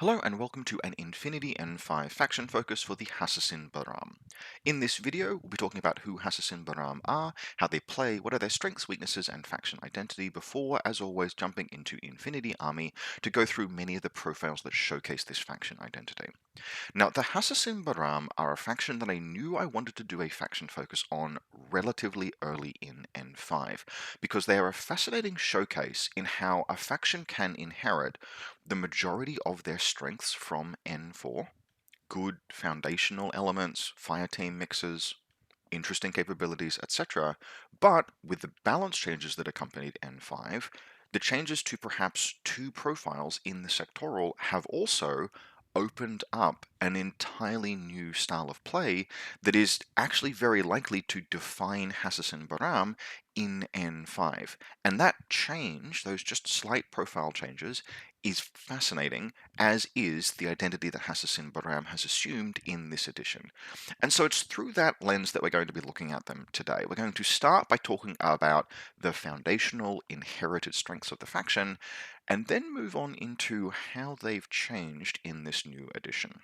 Hello and welcome to an Infinity N5 faction focus for the Hassassin Baram. In this video, we'll be talking about who Hassassin Baram are, how they play, what are their strengths, weaknesses, and faction identity before, as always, jumping into Infinity Army to go through many of the profiles that showcase this faction identity. Now, the Hassassin Baram are a faction that I knew I wanted to do a faction focus on relatively early in N5, because they are a fascinating showcase in how a faction can inherit the majority of their strengths from N4, good foundational elements, fire team mixes, interesting capabilities, etc. But with the balance changes that accompanied N5, the changes to perhaps two profiles in the sectoral have also opened up an entirely new style of play that is actually very likely to define Hassassin Baram in N5. And that change, those just slight profile changes, is fascinating, as is the identity that Hassassin Baram has assumed in this edition. And so it's through that lens that we're going to be looking at them today. We're going to start by talking about the foundational inherited strengths of the faction, and then move on into how they've changed in this new edition.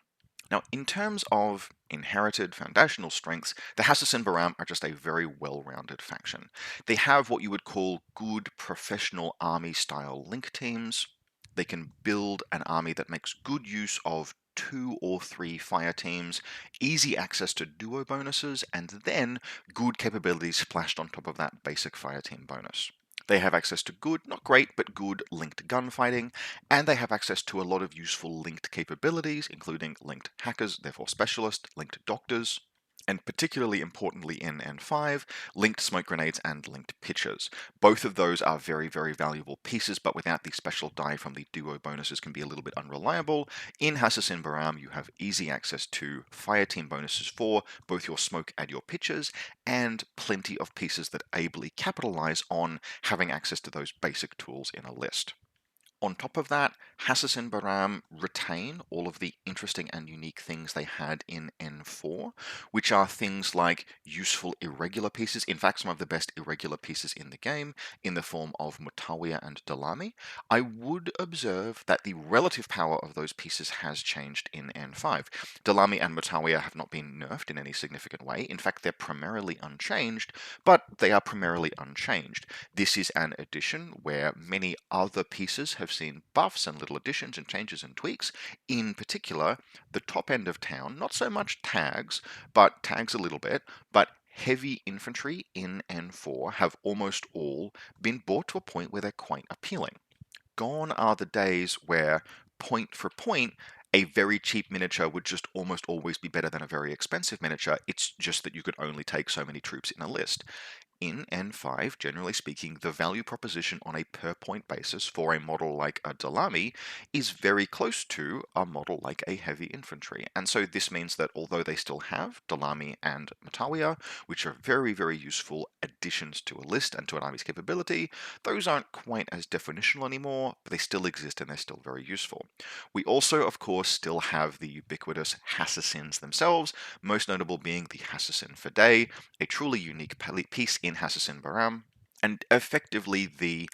Now, in terms of inherited foundational strengths, the Hassassin Baram are just a very well-rounded faction. They have what you would call good professional army-style link teams. They can build an army that makes good use of 2 or 3 fire teams, easy access to duo bonuses, and then good capabilities splashed on top of that basic fire team bonus. They have access to good, not great, but good linked gunfighting, and they have access to a lot of useful linked capabilities, including linked hackers, therefore specialists, linked doctors, and particularly importantly in N5, linked smoke grenades and linked pitchers. Both of those are very, very valuable pieces, but without the special die from the duo bonuses can be a little bit unreliable. In Hassassin Baram, you have easy access to fire team bonuses for both your smoke and your pitchers, and plenty of pieces that ably capitalize on having access to those basic tools in a list. On top of that, Hassassin Baram retain all of the interesting and unique things they had in N4, which are things like useful irregular pieces, in fact some of the best irregular pieces in the game, in the form of Mutawiya and Dalami. I would observe that the relative power of those pieces has changed in N5. Dalami and Mutawiya have not been nerfed in any significant way, in fact they're primarily unchanged, but they are primarily unchanged. This is an edition where many other pieces have seen buffs and little additions and changes and tweaks. In particular, the top end of town, not so much tags, but tags a little bit, but heavy infantry in N4 have almost all been brought to a point where they're quite appealing. Gone are the days where, point for point, a very cheap miniature would just almost always be better than a very expensive miniature. It's just that you could only take so many troops in a list. In N5, generally speaking, the value proposition on a per point basis for a model like a Dalami is very close to a model like a heavy infantry. And so this means that although they still have Dalami and Mutawiya, which are very, very useful additions to a list and to an army's capability, those aren't quite as definitional anymore, but they still exist and they're still very useful. We also, of course, still have the ubiquitous Hassassins themselves, most notable being the Hassassin Fidei, a truly unique piece in Hassassin Baram, and effectively the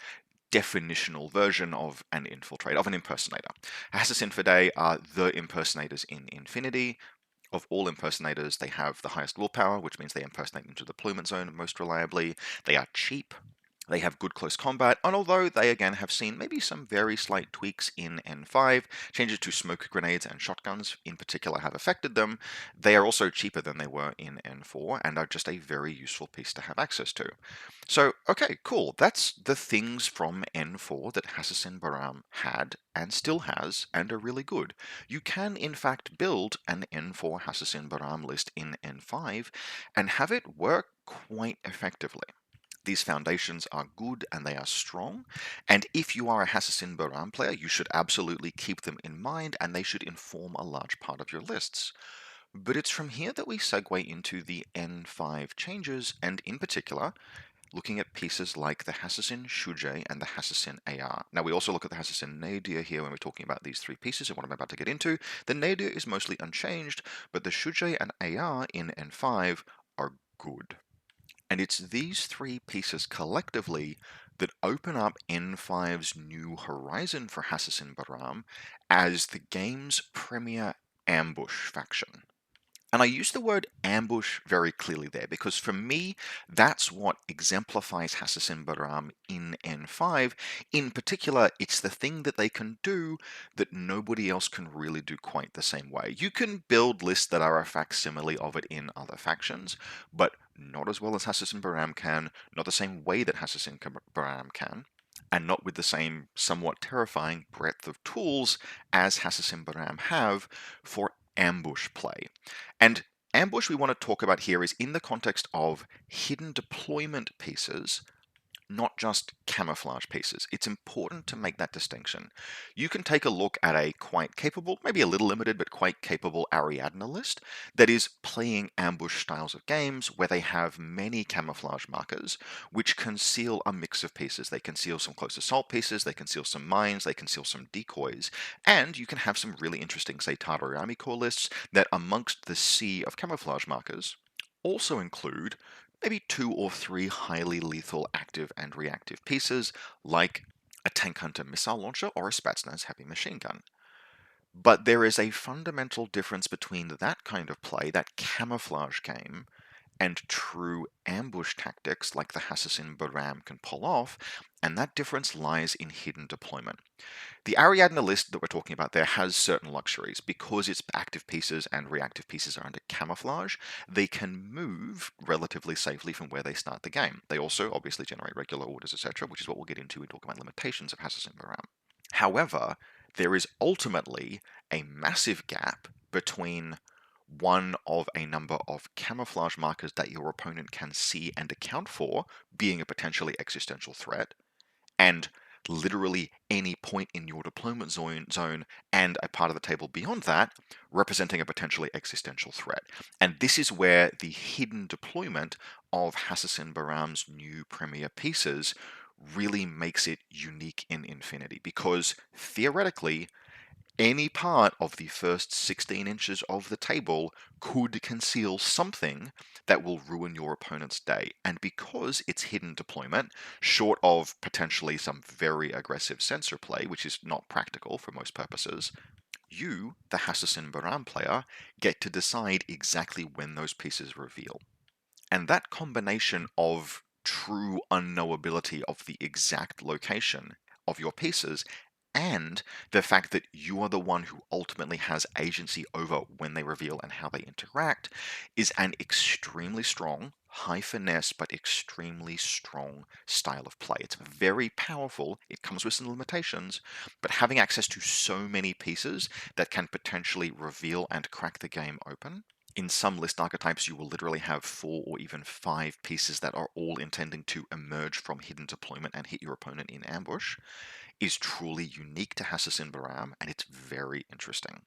definitional version of an infiltrator, of an impersonator. Hassassin Fidei are the impersonators in Infinity. Of all impersonators, they have the highest willpower, which means they impersonate into the deployment zone most reliably. They are cheap. They have good close combat, and although they again have seen maybe some very slight tweaks in N5, changes to smoke grenades and shotguns in particular have affected them, they are also cheaper than they were in N4 and are just a very useful piece to have access to. So, okay, cool. That's the things from N4 that Hassassin Baram had and still has and are really good. You can in fact build an N4 Hassassin Baram list in N5 and have it work quite effectively. These foundations are good and they are strong, and if you are a Hassassin Baram player, you should absolutely keep them in mind and they should inform a large part of your lists. But it's from here that we segue into the N5 changes, and in particular, looking at pieces like the Hassassin Shujay and the Hassassin AR. Now, we also look at the Hassassin Nadir here when we're talking about these three pieces and what I'm about to get into. The Nadir is mostly unchanged, but the Shujay and AR in N5 are good. And it's these three pieces collectively that open up N5's new horizon for Hassassin Baram as the game's premier ambush faction. And I use the word ambush very clearly there because for me, that's what exemplifies Hassassin Baram in N5. In particular, it's the thing that they can do that nobody else can really do quite the same way. You can build lists that are a facsimile of it in other factions, but not as well as Hassassin Baram can, not the same way that Hassassin Baram can, and not with the same somewhat terrifying breadth of tools as Hassassin Baram have for ambush play. And ambush we want to talk about here is in the context of hidden deployment pieces, not just camouflage pieces. It's important to make that distinction. You can take a look at a quite capable, maybe a little limited, but quite capable Ariadne list that is playing ambush styles of games where they have many camouflage markers which conceal a mix of pieces. They conceal some close assault pieces, they conceal some mines, they conceal some decoys, and you can have some really interesting, say, Army Corps lists that amongst the sea of camouflage markers also include maybe 2 or 3 highly lethal active and reactive pieces, like a tank hunter missile launcher or a Spetsnaz heavy machine gun. But there is a fundamental difference between that kind of play, that camouflage game, and true ambush tactics like the Hassassin Baram can pull off, and that difference lies in hidden deployment. The Ariadne list that we're talking about there has certain luxuries. Because its active pieces and reactive pieces are under camouflage, they can move relatively safely from where they start the game. They also obviously generate regular orders, etc., which is what we'll get into when talking about limitations of Hassassin Baram. However, there is ultimately a massive gap between one of a number of camouflage markers that your opponent can see and account for being a potentially existential threat, and literally any point in your deployment zone and a part of the table beyond that representing a potentially existential threat. And this is where the hidden deployment of Hassassin Baram's new premier pieces really makes it unique in Infinity, because theoretically any part of the first 16 inches of the table could conceal something that will ruin your opponent's day. And because it's hidden deployment, short of potentially some very aggressive sensor play, which is not practical for most purposes, you, the Hassassin Baram player, get to decide exactly when those pieces reveal. And that combination of true unknowability of the exact location of your pieces and the fact that you are the one who ultimately has agency over when they reveal and how they interact is an extremely strong, high finesse, but extremely strong style of play. It's very powerful. It comes with some limitations, but having access to so many pieces that can potentially reveal and crack the game open. In some list archetypes, you will literally have 4 or even 5 pieces that are all intending to emerge from hidden deployment and hit your opponent in ambush, is truly unique to Hassassin Baram, and it's very interesting.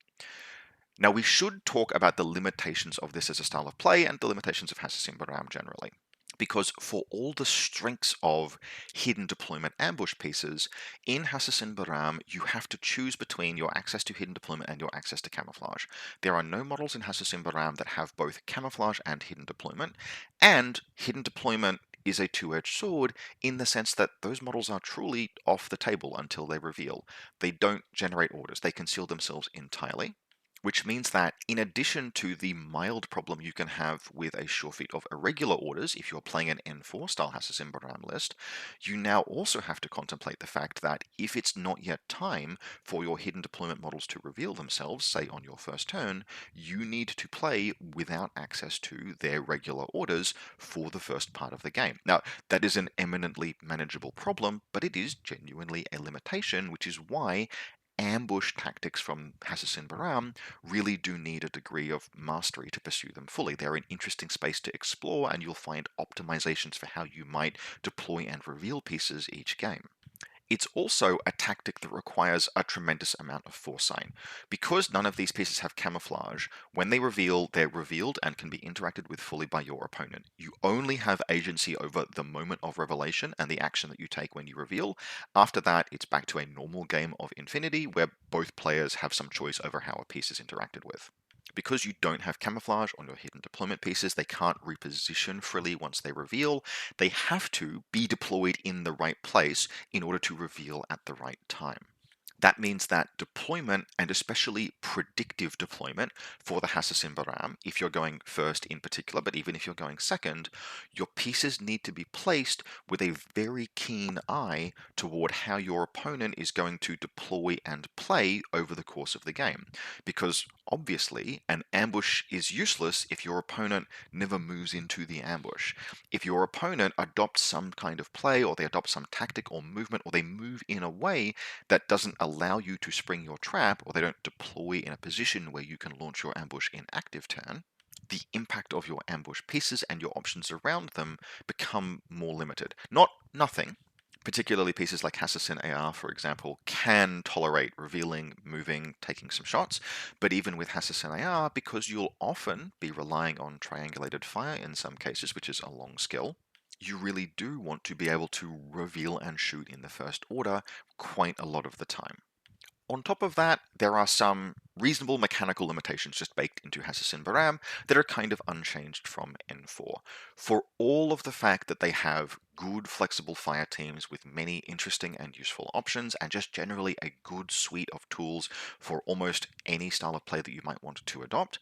Now, we should talk about the limitations of this as a style of play and the limitations of Hassassin Baram generally. Because for all the strengths of hidden deployment ambush pieces, in Hassassin Baram, you have to choose between your access to hidden deployment and your access to camouflage. There are no models in Hassassin Baram that have both camouflage and hidden deployment, and hidden deployment is a two-edged sword in the sense that those models are truly off the table until they reveal. They don't generate orders, they conceal themselves entirely, which means that in addition to the mild problem you can have with a sure feat of irregular orders if you're playing an N4 style Hassassin Baram list, you now also have to contemplate the fact that if it's not yet time for your hidden deployment models to reveal themselves, say on your first turn, you need to play without access to their regular orders for the first part of the game. Now, that is an eminently manageable problem, but it is genuinely a limitation, which is why ambush tactics from Hassassin Baram really do need a degree of mastery to pursue them fully. They're an interesting space to explore, and you'll find optimizations for how you might deploy and reveal pieces each game. It's also a tactic that requires a tremendous amount of foresight. Because none of these pieces have camouflage, when they reveal, they're revealed and can be interacted with fully by your opponent. You only have agency over the moment of revelation and the action that you take when you reveal. After that, it's back to a normal game of Infinity where both players have some choice over how a piece is interacted with. Because you don't have camouflage on your hidden deployment pieces, they can't reposition freely once they reveal. They have to be deployed in the right place in order to reveal at the right time. That means that deployment, and especially predictive deployment for the Hassassin Baram, if you're going first in particular, but even if you're going second, your pieces need to be placed with a very keen eye toward how your opponent is going to deploy and play over the course of the game. Because obviously, an ambush is useless if your opponent never moves into the ambush. If your opponent adopts some kind of play, or they adopt some tactic or movement, or they move in a way that doesn't allow you to spring your trap, or they don't deploy in a position where you can launch your ambush in active turn, the impact of your ambush pieces and your options around them become more limited. Not nothing. Particularly pieces like Hassassin AR, for example, can tolerate revealing, moving, taking some shots, but even with Hassassin AR, because you'll often be relying on triangulated fire in some cases, which is a long skill, you really do want to be able to reveal and shoot in the first order quite a lot of the time. On top of that, there are some reasonable mechanical limitations just baked into Hassassin Baram that are kind of unchanged from N4. For all of the fact that they have good flexible fire teams with many interesting and useful options, and just generally a good suite of tools for almost any style of play that you might want to adopt,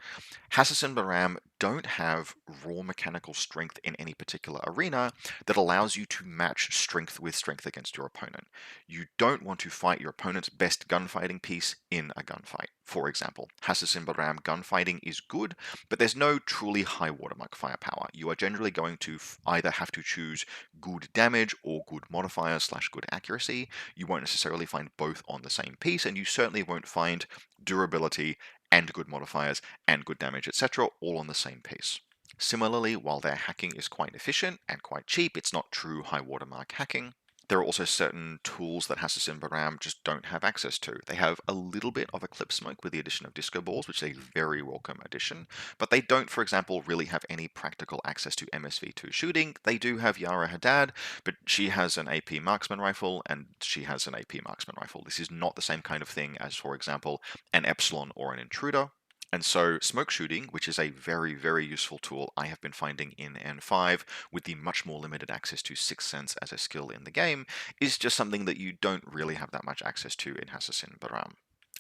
Hassassin Baram don't have raw mechanical strength in any particular arena that allows you to match strength with strength against your opponent. You don't want to fight your opponent's best gunfighting piece in a gunfight. For example, Hassassin Baram gunfighting is good, but there's no truly high watermark firepower. You are generally going to either have to choose good damage or good modifiers / good accuracy. You won't necessarily find both on the same piece, and you certainly won't find durability and good modifiers and good damage, etc., all on the same piece. Similarly, while their hacking is quite efficient and quite cheap, it's not true high watermark hacking. There are also certain tools that Hassassin Baram just don't have access to. They have a little bit of Eclipse Smoke with the addition of Disco Balls, which is a very welcome addition, but they don't, for example, really have any practical access to MSV2 shooting. They do have Yara Haddad, but she has an AP marksman rifle, and she has an AP marksman rifle. This is not the same kind of thing as, for example, an Epsilon or an Intruder. And so smoke shooting, which is a very, very useful tool I have been finding in N5 with the much more limited access to Sixth Sense as a skill in the game, is just something that you don't really have that much access to in Hassassin Baram.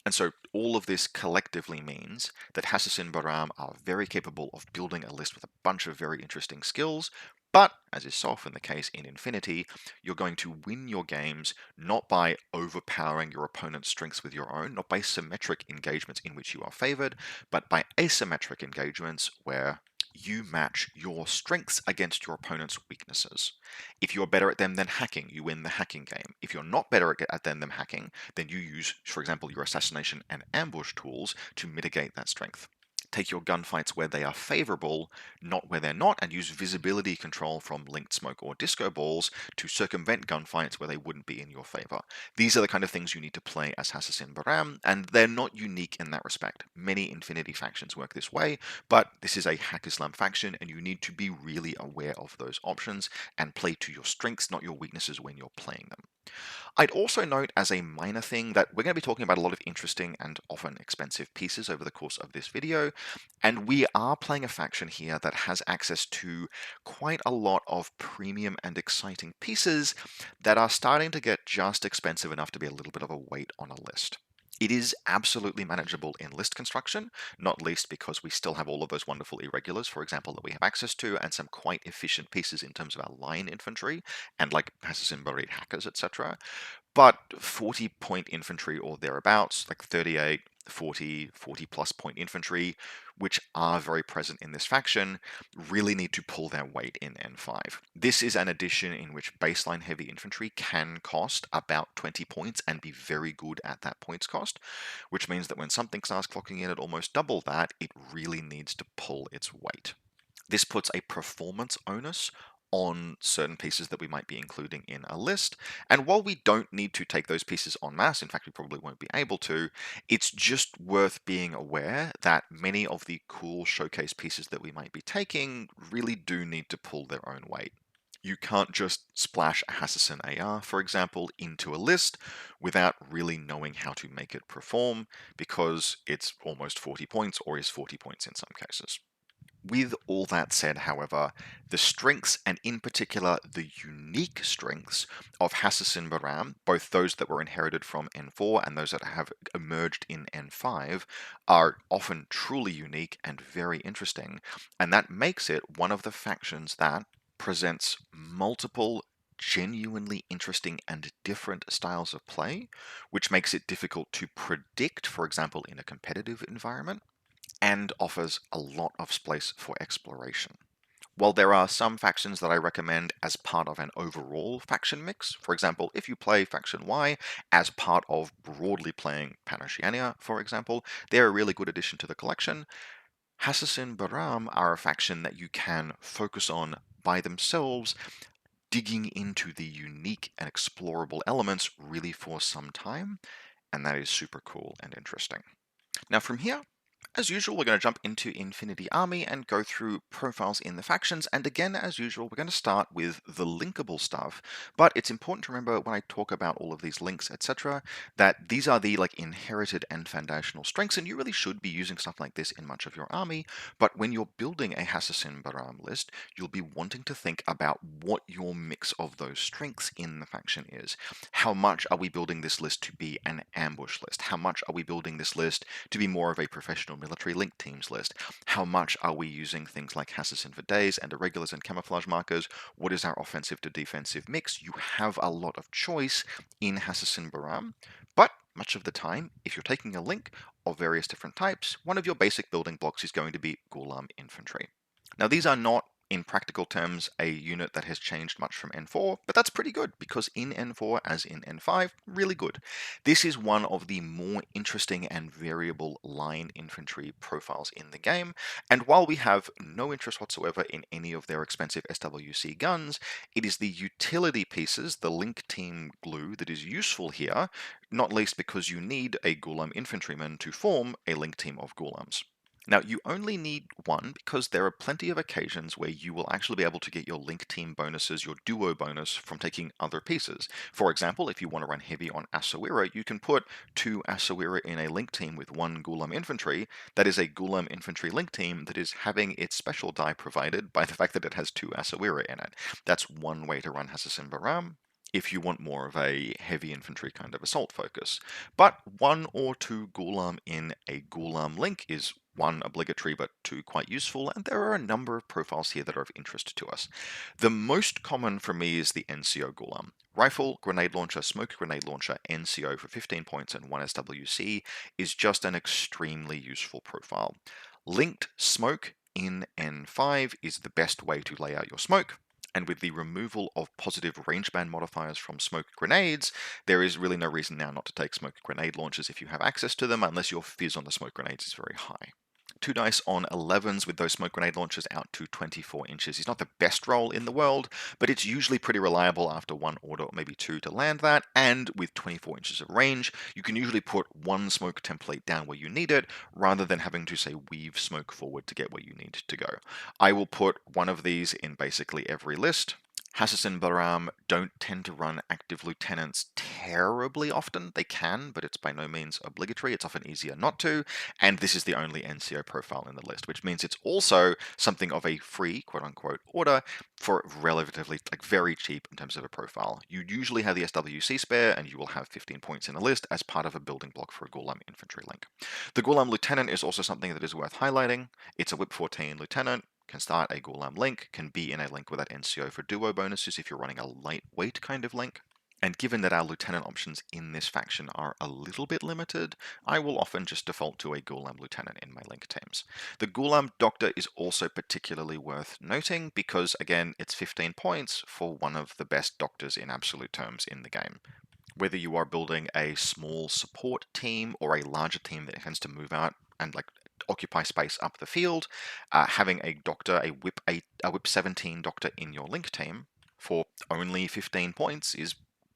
And so all of this collectively means that Hassassin Baram are very capable of building a list with a bunch of very interesting skills, but, as is so often the case in Infinity, you're going to win your games not by overpowering your opponent's strengths with your own, not by symmetric engagements in which you are favored, but by asymmetric engagements where you match your strengths against your opponent's weaknesses. If you're better at them than hacking, you win the hacking game. If you're not better at them than hacking, then you use, for example, your assassination and ambush tools to mitigate that strength. Take your gunfights where they are favorable, not where they're not, and use visibility control from linked smoke or disco balls to circumvent gunfights where they wouldn't be in your favor. These are the kind of things you need to play as Hassassin Baram, and they're not unique in that respect. Many Infinity factions work this way, but this is a Hack Islam faction, and you need to be really aware of those options and play to your strengths, not your weaknesses when you're playing them. I'd also note as a minor thing that we're going to be talking about a lot of interesting and often expensive pieces over the course of this video, and we are playing a faction here that has access to quite a lot of premium and exciting pieces that are starting to get just expensive enough to be a little bit of a weight on a list. It is absolutely manageable in list construction, not least because we still have all of those wonderful irregulars, for example, that we have access to, and some quite efficient pieces in terms of our line infantry, and like Hassassin Buried Hackers, etc. But 40 point infantry or thereabouts, like 38, 40 plus point infantry, which are very present in this faction, really need to pull their weight in N5. This is an edition in which baseline heavy infantry can cost about 20 points and be very good at that points cost, which means that when something starts clocking in at almost double that, it really needs to pull its weight. This puts a performance onus on certain pieces that we might be including in a list. And while we don't need to take those pieces en masse, in fact, we probably won't be able to, it's just worth being aware that many of the cool showcase pieces that we might be taking really do need to pull their own weight. You can't just splash a Hassassin AR, for example, into a list without really knowing how to make it perform, because it's almost 40 points or is 40 points in some cases. With all that said, however, the strengths, and in particular the unique strengths of Hassassin Baram, both those that were inherited from N4 and those that have emerged in N5, are often truly unique and very interesting, and that makes it one of the factions that presents multiple genuinely interesting and different styles of play, which makes it difficult to predict, for example, in a competitive environment, and offers a lot of space for exploration. While there are some factions that I recommend as part of an overall faction mix, for example, if you play Faction Y as part of broadly playing Pan-Oceania, for example, they're a really good addition to the collection. Hassassin Baram are a faction that you can focus on by themselves, digging into the unique and explorable elements really for some time, and that is super cool and interesting. Now from here, as usual, we're going to jump into Infinity Army and go through profiles in the factions. And again, as usual, we're going to start with the linkable stuff. But it's important to remember when I talk about all of these links, etc., that these are the inherited and foundational strengths, and you really should be using stuff like this in much of your army. But when you're building a Hassassin Baram list, you'll be wanting to think about what your mix of those strengths in the faction is. How much are we building this list to be an ambush list? How much are we building this list to be more of a professional military link teams list? How much are we using things like Hassassin for days and irregulars and camouflage markers? What is our offensive to defensive mix? You have a lot of choice in Hassassin Baram, but much of the time, if you're taking a link of various different types, one of your basic building blocks is going to be Ghulam infantry. Now, these are not, in practical terms, a unit that has changed much from N4, but that's pretty good, because in N4, as in N5, really good. This is one of the more interesting and variable line infantry profiles in the game, and while we have no interest whatsoever in any of their expensive SWC guns, it is the utility pieces, the link team glue, that is useful here, not least because you need a Ghulam infantryman to form a link team of Ghulams. Now, you only need one because there are plenty of occasions where you will actually be able to get your link team bonuses, your duo bonus, from taking other pieces. For example, if you want to run heavy on Asawira, you can put 2 Asawira in a link team with 1 Ghulam infantry. That is a Ghulam infantry link team that is having its special die provided by the fact that it has 2 Asawira in it. That's one way to run Hassassin Baram if you want more of a heavy infantry kind of assault focus. But 1 or 2 Ghulam in a Ghulam link is 1 obligatory, but 2 quite useful, and there are a number of profiles here that are of interest to us. The most common for me is the NCO Ghulam. Rifle, grenade launcher, smoke grenade launcher, NCO for 15 points and 1 SWC is just an extremely useful profile. Linked smoke in N5 is the best way to lay out your smoke, and with the removal of positive rangeband modifiers from smoke grenades, there is really no reason now not to take smoke grenade launchers if you have access to them, unless your fizz on the smoke grenades is very high. 2 dice on 11s with those smoke grenade launchers out to 24 inches is not the best roll in the world, but it's usually pretty reliable after 1 order or maybe 2 to land that, and with 24 inches of range, you can usually put 1 smoke template down where you need it, rather than having to, say, weave smoke forward to get where you need to go. I will put one of these in basically every list. Hassassin Baram don't tend to run active lieutenants terribly often. They can, but it's by no means obligatory. It's often easier not to, and this is the only NCO profile in the list, which means it's also something of a free, quote-unquote, order for relatively, very cheap in terms of a profile. You usually have the SWC spare, and you will have 15 points in a list as part of a building block for a Ghulam infantry link. The Ghulam lieutenant is also something that is worth highlighting. It's a Whip 14 lieutenant, can start a Ghulam link, can be in a link with that NCO for duo bonuses if you're running a lightweight kind of link. And given that our lieutenant options in this faction are a little bit limited, I will often just default to a Ghulam lieutenant in my link teams. The Ghulam doctor is also particularly worth noting because, again, it's 15 points for one of the best doctors in absolute terms in the game. Whether you are building a small support team or a larger team that tends to move out and occupy space up the field, having a doctor, a whip 17 doctor in your link team for only 15 points is,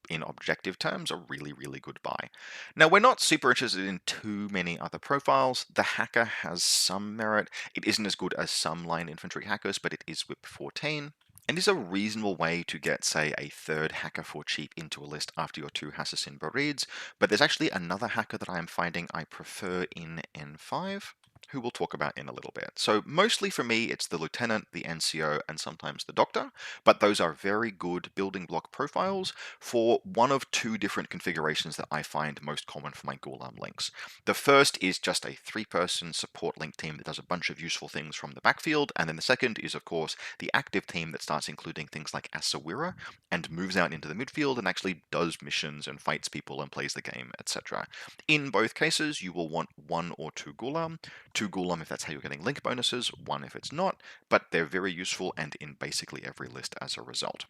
in objective terms, a really, really good buy. Now, we're not super interested in too many other profiles. The hacker has some merit. It isn't as good as some line infantry hackers, but it is whip 14. and is a reasonable way to get, say, a third hacker for cheap into a list after your 2 Hassassin Barids, but there's actually another hacker that I am finding I prefer in N5, who we'll talk about in a little bit. So mostly for me, it's the Lieutenant, the NCO, and sometimes the Doctor, but those are very good building block profiles for one of 2 different configurations that I find most common for my Ghulam links. The first is just a 3-person support link team that does a bunch of useful things from the backfield, and then the second is, of course, the active team that starts including things like Asawira and moves out into the midfield and actually does missions and fights people and plays the game, etc. In both cases, you will want 1 or 2 Ghulam. 2 Ghulam if that's how you're getting link bonuses, 1 if it's not, but they're very useful and in basically every list as a result.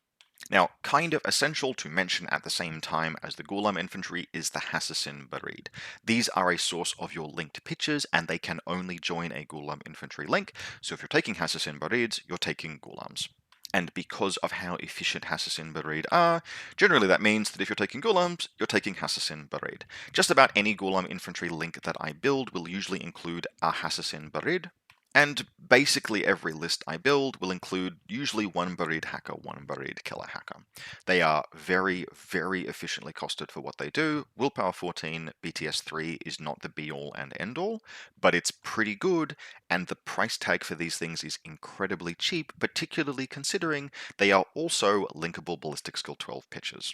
Now, kind of essential to mention at the same time as the Ghulam infantry is the Hassassin Barid. These are a source of your linked pictures, and they can only join a Ghulam infantry link, so if you're taking Hassassin Barids, you're taking Ghulams. And because of how efficient Hassassin Barid are, generally that means that if you're taking Ghulams, you're taking Hassassin Barid. Just about any Ghulam infantry link that I build will usually include a Hassassin Barid, and basically every list I build will include usually 1 buried hacker, 1 buried killer hacker. They are very, very efficiently costed for what they do. Willpower 14, BTS 3 is not the be-all and end-all, but it's pretty good, and the price tag for these things is incredibly cheap, particularly considering they are also linkable ballistic skill 12 pitches.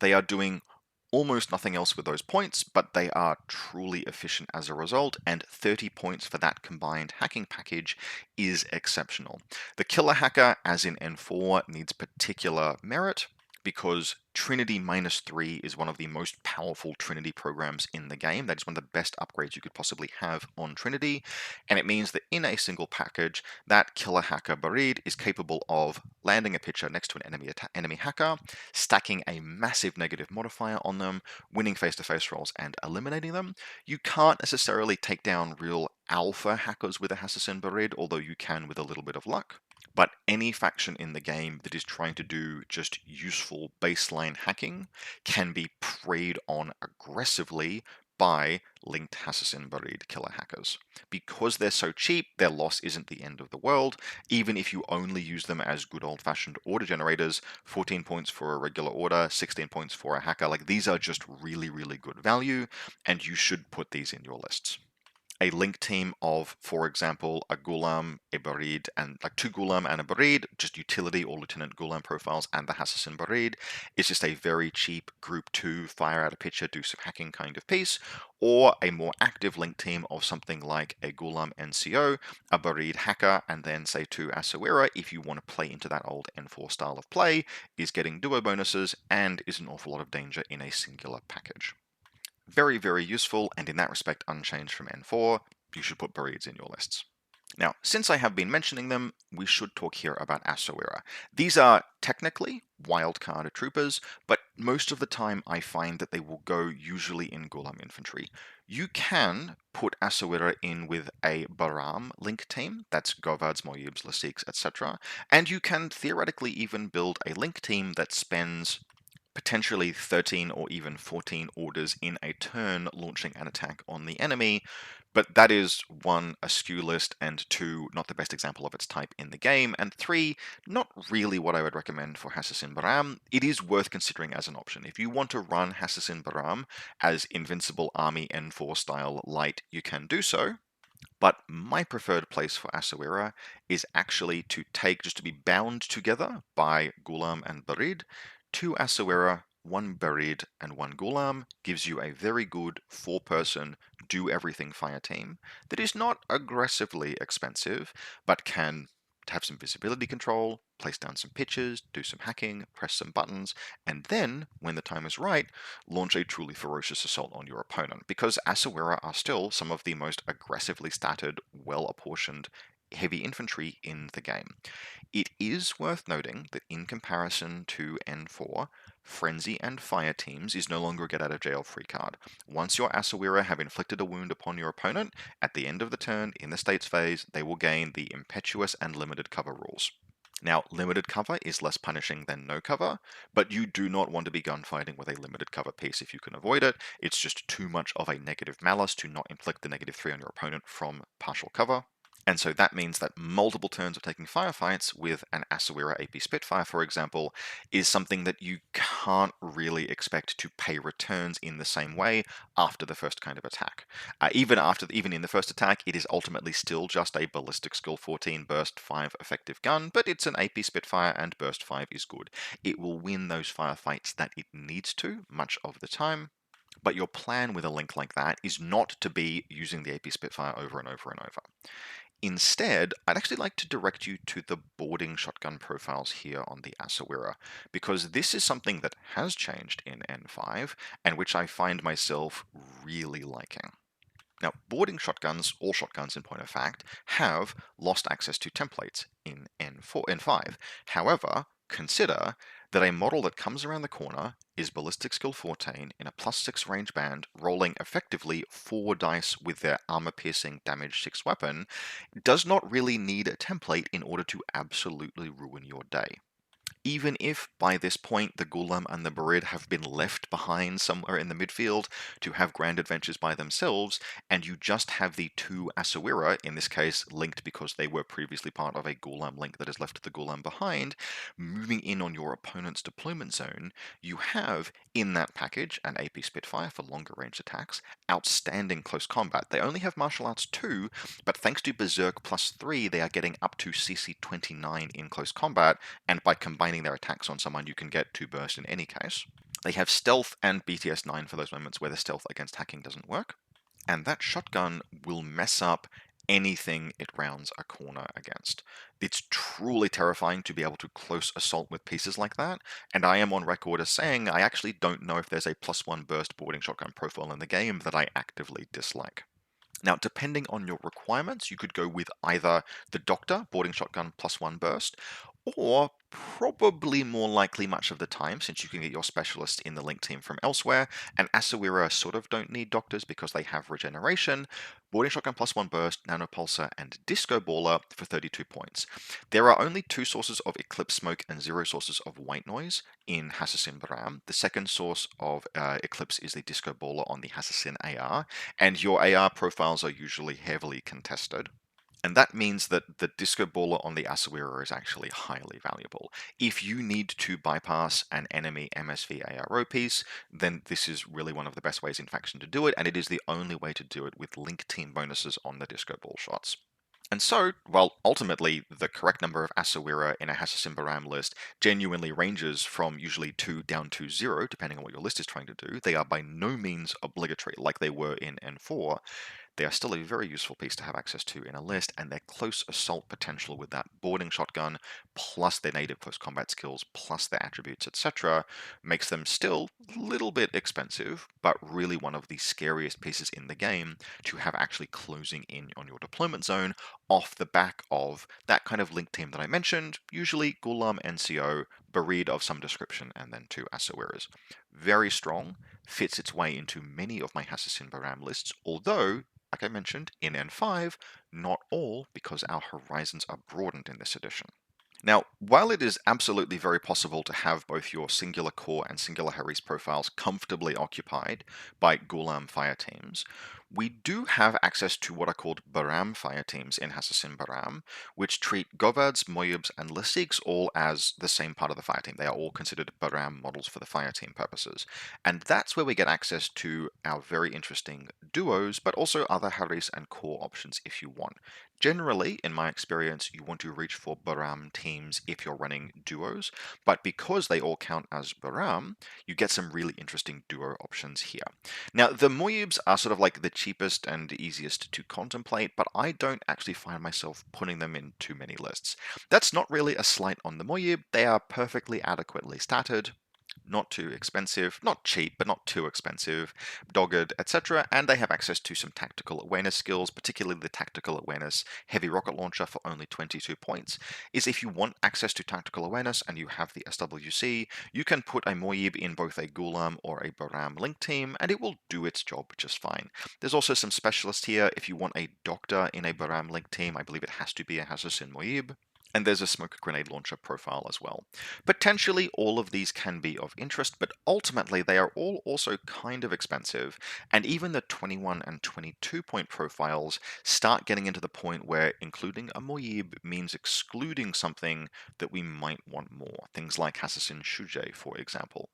They are doing almost nothing else with those points, but they are truly efficient as a result, and 30 points for that combined hacking package is exceptional. The killer hacker, as in N4, needs particular merit because Trinity -3 is one of the most powerful Trinity programs in the game. That is one of the best upgrades you could possibly have on Trinity, and it means that in a single package, that killer hacker Barid is capable of landing a picture next to an enemy hacker, stacking a massive negative modifier on them, winning face-to-face rolls, and eliminating them. You can't necessarily take down real alpha hackers with a Hassassin Barid, although you can with a little bit of luck. But any faction in the game that is trying to do just useful baseline hacking can be preyed on aggressively by linked Hassassin Barid killer hackers. Because they're so cheap, their loss isn't the end of the world, even if you only use them as good old-fashioned order generators. 14 points for a regular order, 16 points for a hacker. Like, these are just really, really good value, and you should put these in your lists. A link team of, for example, a Ghulam, a Barid, and like 2 Ghulam and a Barid, just utility or Lieutenant Ghulam profiles, and the Hassassin Barid is just a very cheap group 2 fire out a picture, do some hacking kind of piece, or a more active link team of something like a Ghulam NCO, a Barid hacker, and then say 2 Asawira if you want to play into that old N4 style of play, is getting duo bonuses and is an awful lot of danger in a singular package. Very, very useful, and in that respect unchanged from N4. You should put Barids in your lists. Now, since I have been mentioning them, we should talk here about Asawira. These are technically wildcard troopers, but most of the time I find that they will go usually in Ghulam infantry. You can put Asawira in with a Baram link team, that's Govards, Moyibs, Lasiks, etc., and you can theoretically even build a link team that spends potentially 13 or even 14 orders in a turn launching an attack on the enemy, but that is 1, a skew list, and 2, not the best example of its type in the game, and 3, not really what I would recommend for Hassassin Baram. It is worth considering as an option. If you want to run Hassassin Baram as Invincible Army N4 style light, you can do so. But my preferred place for Asawira is actually to just to be bound together by Ghulam and Barid. 2 Asawira, 1 Barid, and 1 Ghulam gives you a very good 4-person do everything fire team that is not aggressively expensive, but can have some visibility control, place down some pitches, do some hacking, press some buttons, and then, when the time is right, launch a truly ferocious assault on your opponent, because Asawira are still some of the most aggressively statted, well-apportioned heavy infantry in the game. It is worth noting that in comparison to N4, Frenzy and Fire teams is no longer a get-out-of-jail-free card. Once your Asawira have inflicted a wound upon your opponent, at the end of the turn, in the states phase, they will gain the Impetuous and Limited Cover rules. Now, limited cover is less punishing than no cover, but you do not want to be gunfighting with a limited cover piece if you can avoid it. It's just too much of a negative malice to not inflict the -3 on your opponent from partial cover. And so that means that multiple turns of taking firefights with an Asawira AP Spitfire, for example, is something that you can't really expect to pay returns in the same way after the first kind of attack. Even in the first attack, it is ultimately still just a ballistic skill 14 burst 5 effective gun, but it's an AP Spitfire and burst 5 is good. It will win those firefights that it needs to much of the time. But your plan with a link like that is not to be using the AP Spitfire over and over and over. Instead, I'd actually like to direct you to the boarding shotgun profiles here on the Asawira, because this is something that has changed in N5 and which I find myself really liking. Now, boarding shotguns, all shotguns in point of fact, have lost access to templates in N5. However, consider that a model that comes around the corner is ballistic skill 14 in a +6 range band, rolling effectively 4 dice with their armor-piercing damage 6 weapon, does not really need a template in order to absolutely ruin your day. Even if by this point the Gulam and the Barid have been left behind somewhere in the midfield to have grand adventures by themselves, and you just have the two Asawira, in this case linked because they were previously part of a Gulam link that has left the Gulam behind, moving in on your opponent's deployment zone, you have in that package an AP Spitfire for longer range attacks, outstanding close combat. They only have martial arts 2, but thanks to Berserk +3, they are getting up to CC 29 in close combat, and by combining their attacks on someone, you can get 2 burst in any case. They have stealth and BTS 9 for those moments where the stealth against hacking doesn't work. And that shotgun will mess up anything it rounds a corner against. It's truly terrifying to be able to close assault with pieces like that, and I am on record as saying I actually don't know if there's a +1 burst boarding shotgun profile in the game that I actively dislike. Now, depending on your requirements, you could go with either the Doctor, boarding shotgun +1 burst, or probably more likely much of the time, since you can get your specialists in the link team from elsewhere, and Asawira sort of don't need doctors because they have regeneration, boarding shotgun +1 burst, nanopulsar, and disco baller for 32 points. There are only 2 sources of eclipse smoke and 0 sources of white noise in Hassassin Baram. The second source of eclipse is the disco baller on the Hassassin AR, and your AR profiles are usually heavily contested. And that means that the disco baller on the Asawira is actually highly valuable. If you need to bypass an enemy MSV ARO piece, then this is really one of the best ways in faction to do it, and it is the only way to do it with link team bonuses on the disco ball shots. And so, while ultimately the correct number of Asawira in a Hassassin Baram list genuinely ranges from usually 2 down to 0, depending on what your list is trying to do, they are by no means obligatory like they were in N4. They are still a very useful piece to have access to in a list, and their close assault potential with that boarding shotgun, plus their native close combat skills, plus their attributes, etc., makes them still a little bit expensive, but really one of the scariest pieces in the game to have actually closing in on your deployment zone off the back of that kind of link team that I mentioned, usually Gulam NCO, Barid of some description, and then 2 Asawiras. Very strong, fits its way into many of my Hassassin Baram lists, although like I mentioned, in N5, not all because our horizons are broadened in this edition. Now, while it is absolutely very possible to have both your singular core and singular Harry's profiles comfortably occupied by Gulam fire teams, we do have access to what are called Baram fire teams in Hassassin Baram, which treat Govads, Moyubs, and Lasigs all as the same part of the fire team. They are all considered Baram models for the fire team purposes. And that's where we get access to our very interesting duos, but also other Harry's and core options if you want. Generally, in my experience, you want to reach for Baram teams if you're running duos, but because they all count as Baram, you get some really interesting duo options here. Now, the Moyibs are sort of like the cheapest and easiest to contemplate, but I don't actually find myself putting them in too many lists. That's not really a slight on the Moyib, they are perfectly adequately statted, not too expensive, not cheap, but not too expensive, dogged, etc. And they have access to some tactical awareness skills, particularly the tactical awareness heavy rocket launcher for only 22 points. Is if you want access to tactical awareness and you have the SWC, you can put a Moyib in both a Gulam or a Baram link team, and it will do its job just fine. There's also some specialists here. If you want a doctor in a Baram link team, I believe it has to be a Hassassin Moyib. and there's a smoke grenade launcher profile as well. Potentially all of these can be of interest, but ultimately they are all also kind of expensive, and even the 21 and 22 point profiles start getting into the point where including a Moyib means excluding something that we might want more, things like Hassassin Shujay, for example.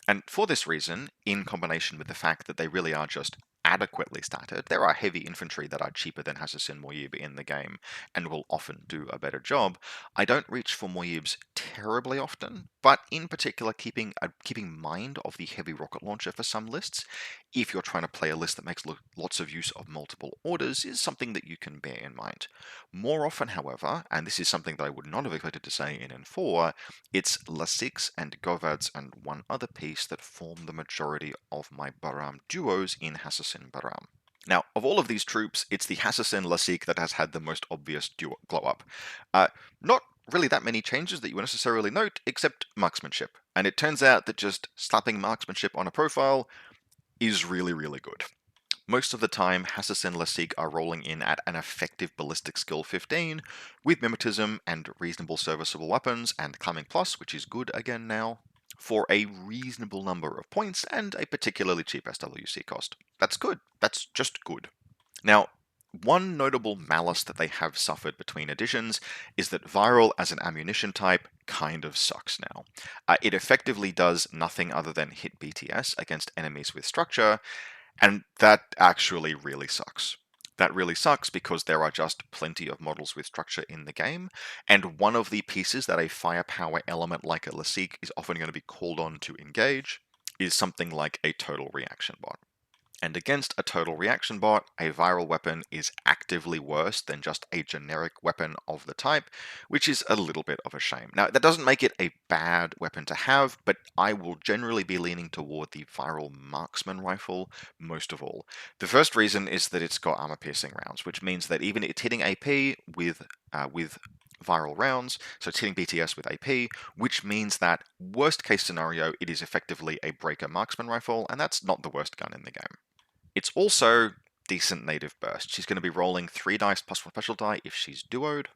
And for this reason, in combination with the fact that they really are just adequately statted, there are heavy infantry that are cheaper than Hassassin Moyib in the game and will often do a better job. I don't reach for Moyibs terribly often, but in particular keeping mind of the heavy rocket launcher for some lists, if you're trying to play a list that makes lots of use of multiple orders, is something that you can bear in mind. More often, however, and this is something that I would not have expected to say in N4, it's Lasix and Govads and one other piece that form the majority of my Baram duos in Hassassin Baram. Now, of all of these troops, it's the Hassassin Lasik that has had the most obvious duo glow up. Not really that many changes that you would necessarily note, except marksmanship. And it turns out that just slapping marksmanship on a profile is really, really good. Most of the time, Hassassin and Lasik are rolling in at an effective ballistic skill 15, with mimetism and reasonable serviceable weapons and climbing plus, which is good again now, for a reasonable number of points and a particularly cheap SWC cost. That's good. That's just good. Now, one notable malice that they have suffered between editions is that Viral as an ammunition type kind of sucks now. It effectively does nothing other than hit BTS against enemies with structure, and that actually really sucks. That really sucks because there are just plenty of models with structure in the game, and one of the pieces that a firepower element like a Lasik is often going to be called on to engage is something like a total reaction bot. And against a total reaction bot, a viral weapon is actively worse than just a generic weapon of the type, which is a little bit of a shame. Now, that doesn't make it a bad weapon to have, but I will generally be leaning toward the viral marksman rifle most of all. The first reason is that it's got armor-piercing rounds, which means that even it's hitting AP with viral rounds, so it's hitting BTS with AP, which means that worst case scenario, it is effectively a breaker marksman rifle, and that's not the worst gun in the game. It's also decent native burst. She's going to be rolling 3 dice plus 1 special die if she's duoed,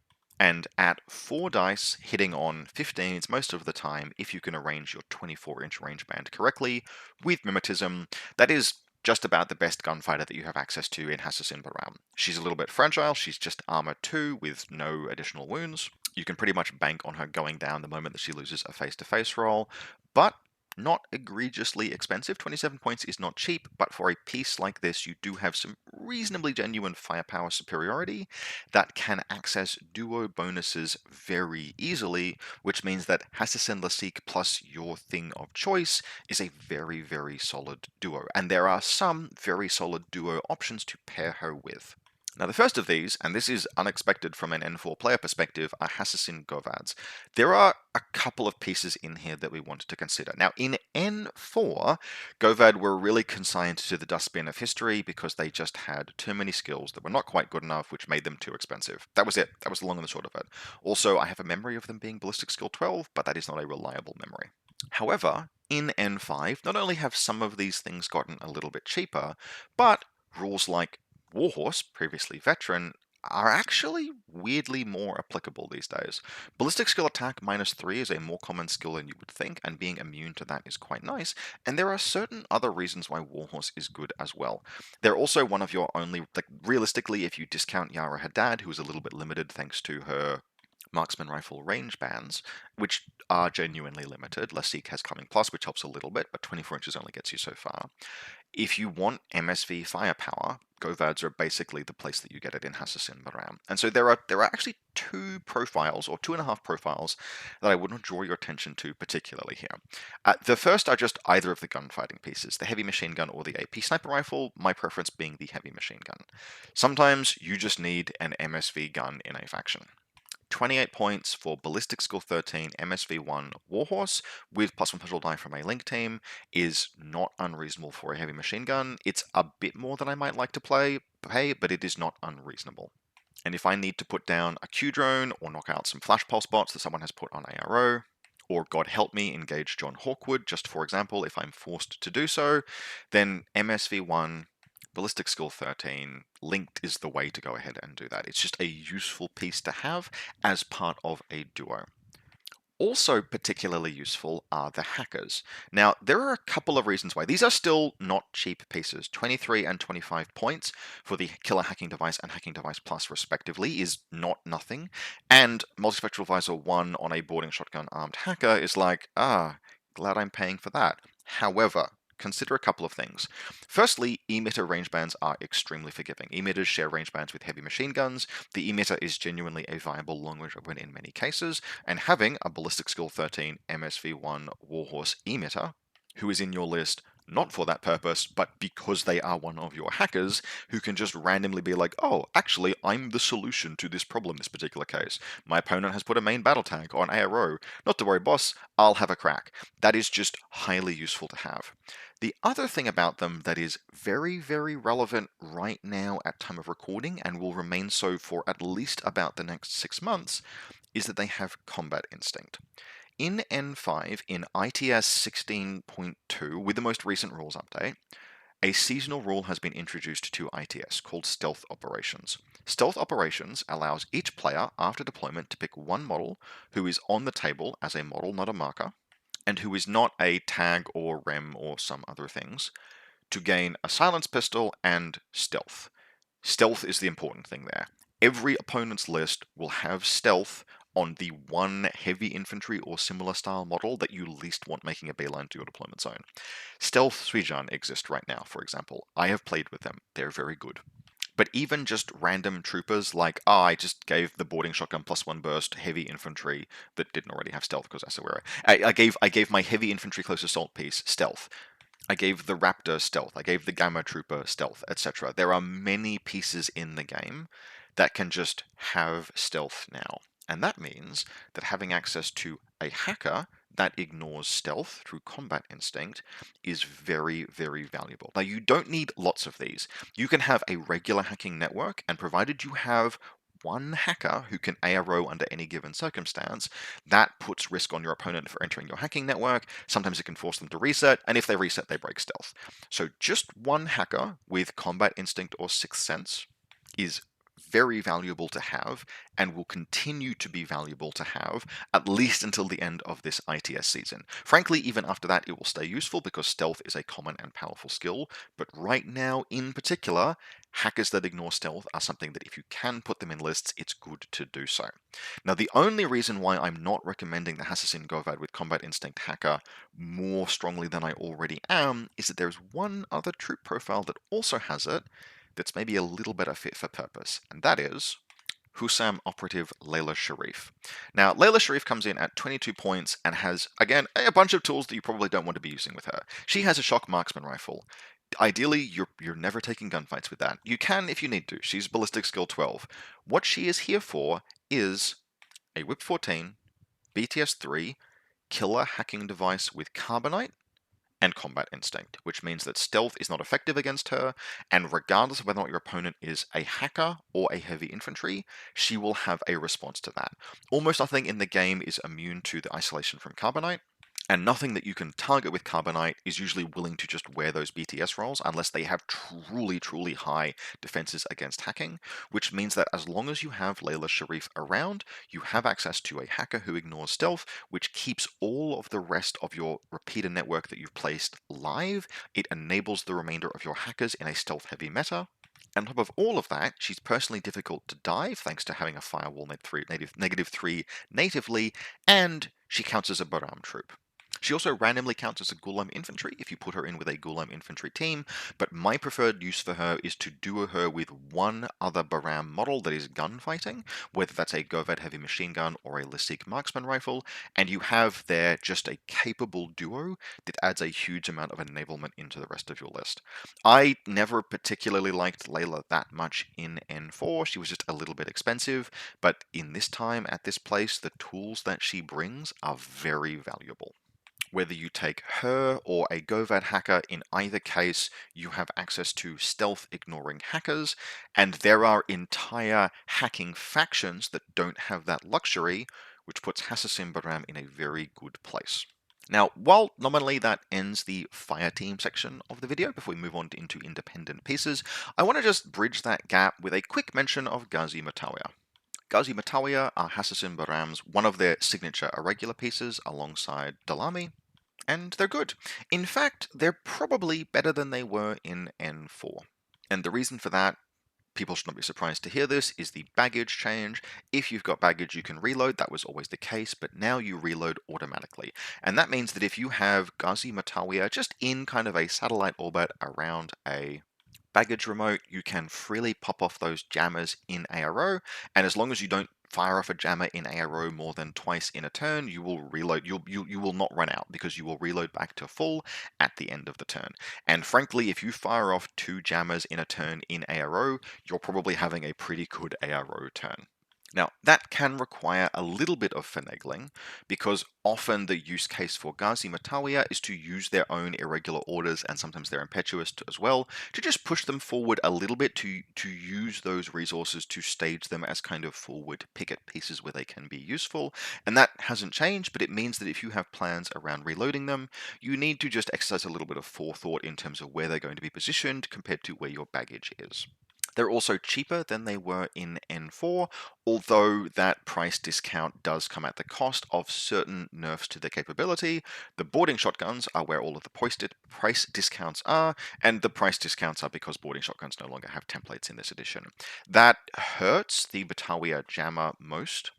and at 4 dice, hitting on 15s most of the time if you can arrange your 24-inch range band correctly with mimetism. That is just about the best gunfighter that you have access to in Hassassin Baram. She's a little bit fragile, she's just armor 2 with no additional wounds. You can pretty much bank on her going down the moment that she loses a face-to-face roll, but not egregiously expensive. 27 points is not cheap, but for a piece like this, you do have some reasonably genuine firepower superiority that can access duo bonuses very easily, which means that Hassassin Lasik plus your thing of choice is a very, very solid duo. And there are some very solid duo options to pair her with. Now, the first of these, and this is unexpected from an N4 player perspective, are Hassassin Govads. There are a couple of pieces in here that we wanted to consider. Now, in N4, Govad were really consigned to the dustbin of history because they just had too many skills that were not quite good enough, which made them too expensive. That was it. That was the long and the short of it. Also, I have a memory of them being ballistic skill 12, but that is not a reliable memory. However, in N5, not only have some of these things gotten a little bit cheaper, but rules like Warhorse, previously veteran, are actually weirdly more applicable these days. Ballistic skill attack -3 is a more common skill than you would think, and being immune to that is quite nice, and there are certain other reasons why Warhorse is good as well. They're also one of your only, realistically, if you discount Yara Haddad, who is a little bit limited thanks to her marksman rifle range bands, which are genuinely limited. Lasik has Climbing Plus, which helps a little bit, but 24 inches only gets you so far. If you want MSV firepower, Govads are basically the place that you get it in Hassassin Baram. And so there are actually 2 profiles, or 2.5 profiles, that I would not draw your attention to particularly here. The first are just either of the gunfighting pieces, the heavy machine gun or the AP sniper rifle, my preference being the heavy machine gun. Sometimes you just need an MSV gun in a faction. 28 points for Ballistic Skill 13 MSV1 Warhorse with +1 special die from a Link team is not unreasonable for a heavy machine gun. It's a bit more than I might like to pay, but it is not unreasonable. And if I need to put down a Q drone or knock out some flash pulse bots that someone has put on ARO, or God help me, engage John Hawkwood, just for example, if I'm forced to do so, then MSV1 Ballistic Skill 13, linked is the way to go ahead and do that. It's just a useful piece to have as part of a duo. Also particularly useful are the hackers. Now, there are a couple of reasons why. These are still not cheap pieces. 23 and 25 points for the Killer Hacking Device and Hacking Device Plus, respectively, is not nothing. And Multispectral Visor 1 on a boarding shotgun armed hacker is like, glad I'm paying for that. However, consider a couple of things. Firstly, emitter rangebands are extremely forgiving. Emitters share rangebands with heavy machine guns. The emitter is genuinely a viable long-range weapon in many cases, and having a Ballistic Skill 13 MSV1 Warhorse emitter, who is in your list not for that purpose, but because they are one of your hackers who can just randomly be like, oh, actually, I'm the solution to this problem in this particular case. My opponent has put a main battle tag on ARO. Not to worry, boss, I'll have a crack. That is just highly useful to have. The other thing about them that is very, very relevant right now at time of recording and will remain so for at least about the next 6 months is that they have combat instinct. In N5, in ITS 16.2, with the most recent rules update, a seasonal rule has been introduced to ITS called Stealth Operations. Stealth Operations allows each player after deployment to pick one model who is on the table as a model, not a marker, and who is not a tag or rem or some other things, to gain a silence pistol and stealth. Stealth is the important thing there. Every opponent's list will have stealth on the one heavy infantry or similar style model that you least want making a beeline to your deployment zone. Stealth Suijan exist right now, for example. I have played with them. They're very good. But even just random troopers like, I just gave the boarding shotgun +1 burst heavy infantry that didn't already have stealth because Asawira. I gave my heavy infantry close assault piece stealth. I gave the Raptor stealth, I gave the Gamma Trooper stealth, etc. There are many pieces in the game that can just have stealth now. And that means that having access to a hacker that ignores stealth through combat instinct is very, very valuable. Now, you don't need lots of these. You can have a regular hacking network, and provided you have one hacker who can ARO under any given circumstance, that puts risk on your opponent for entering your hacking network. Sometimes it can force them to reset, and if they reset, they break stealth. So just one hacker with combat instinct or sixth sense is very valuable to have and will continue to be valuable to have at least until the end of this ITS season. Frankly, even after that, it will stay useful because stealth is a common and powerful skill. But right now, in particular, hackers that ignore stealth are something that if you can put them in lists, it's good to do so. Now, the only reason why I'm not recommending the Hassassin Govad with Combat Instinct Hacker more strongly than I already am is that there's one other troop profile that also has it that's maybe a little better fit for purpose, and that is Hussam operative Layla Sharif. Now, Layla Sharif comes in at 22 points and has, again, a bunch of tools that you probably don't want to be using with her. She has a shock marksman rifle. Ideally, you're never taking gunfights with that. You can if you need to. She's ballistic skill 12. What she is here for is a Whip 14, BTS 3, killer hacking device with carbonite, and combat instinct, which means that stealth is not effective against her, and regardless of whether or not your opponent is a hacker or a heavy infantry, she will have a response to that. Almost nothing in the game is immune to the isolation from carbonite, and nothing that you can target with carbonite is usually willing to just wear those BTS rolls unless they have truly, truly high defenses against hacking, which means that as long as you have Layla Sharif around, you have access to a hacker who ignores stealth, which keeps all of the rest of your repeater network that you've placed live. It enables the remainder of your hackers in a stealth-heavy meta. On top of all of that, she's personally difficult to dive thanks to having a firewall -3 natively, and she counts as a Baram troop. She also randomly counts as a Gulam infantry if you put her in with a Gulam infantry team, but my preferred use for her is to duo her with one other Baram model that is gunfighting, whether that's a Govad heavy machine gun or a Lasik marksman rifle, and you have there just a capable duo that adds a huge amount of enablement into the rest of your list. I never particularly liked Layla that much in N4. She was just a little bit expensive, but in this time at this place, the tools that she brings are very valuable. Whether you take her or a Govad hacker, in either case, you have access to stealth ignoring hackers, and there are entire hacking factions that don't have that luxury, which puts Hassassin Baram in a very good place. Now, while nominally that ends the fire team section of the video, before we move on into independent pieces, I want to just bridge that gap with a quick mention of Ghazi Matawiya. Ghazi Matawiya are Hassassin Baram's one of their signature irregular pieces alongside Dalami, and they're good. In fact, they're probably better than they were in N4. And the reason for that, people should not be surprised to hear this, is the baggage change. If you've got baggage, you can reload. That was always the case, but now you reload automatically. And that means that if you have Ghazi Matawiya just in kind of a satellite orbit around a baggage remote, you can freely pop off those jammers in ARO, and as long as you don't fire off a jammer in ARO more than twice in a turn, you will reload. You will not run out because you will reload back to full at the end of the turn. And frankly, if you fire off 2 jammers in a turn in ARO, you're probably having a pretty good ARO turn. Now, that can require a little bit of finagling, because often the use case for Ghazi Matawiya is to use their own irregular orders, and sometimes they're impetuous as well, to just push them forward a little bit, to use those resources to stage them as kind of forward picket pieces where they can be useful. And that hasn't changed, but it means that if you have plans around reloading them, you need to just exercise a little bit of forethought in terms of where they're going to be positioned compared to where your baggage is. They're also cheaper than they were in N4, although that price discount does come at the cost of certain nerfs to their capability. The boarding shotguns are where all of the price discounts are, and the price discounts are because boarding shotguns no longer have templates in this edition. That hurts the Batawiya Jammer most,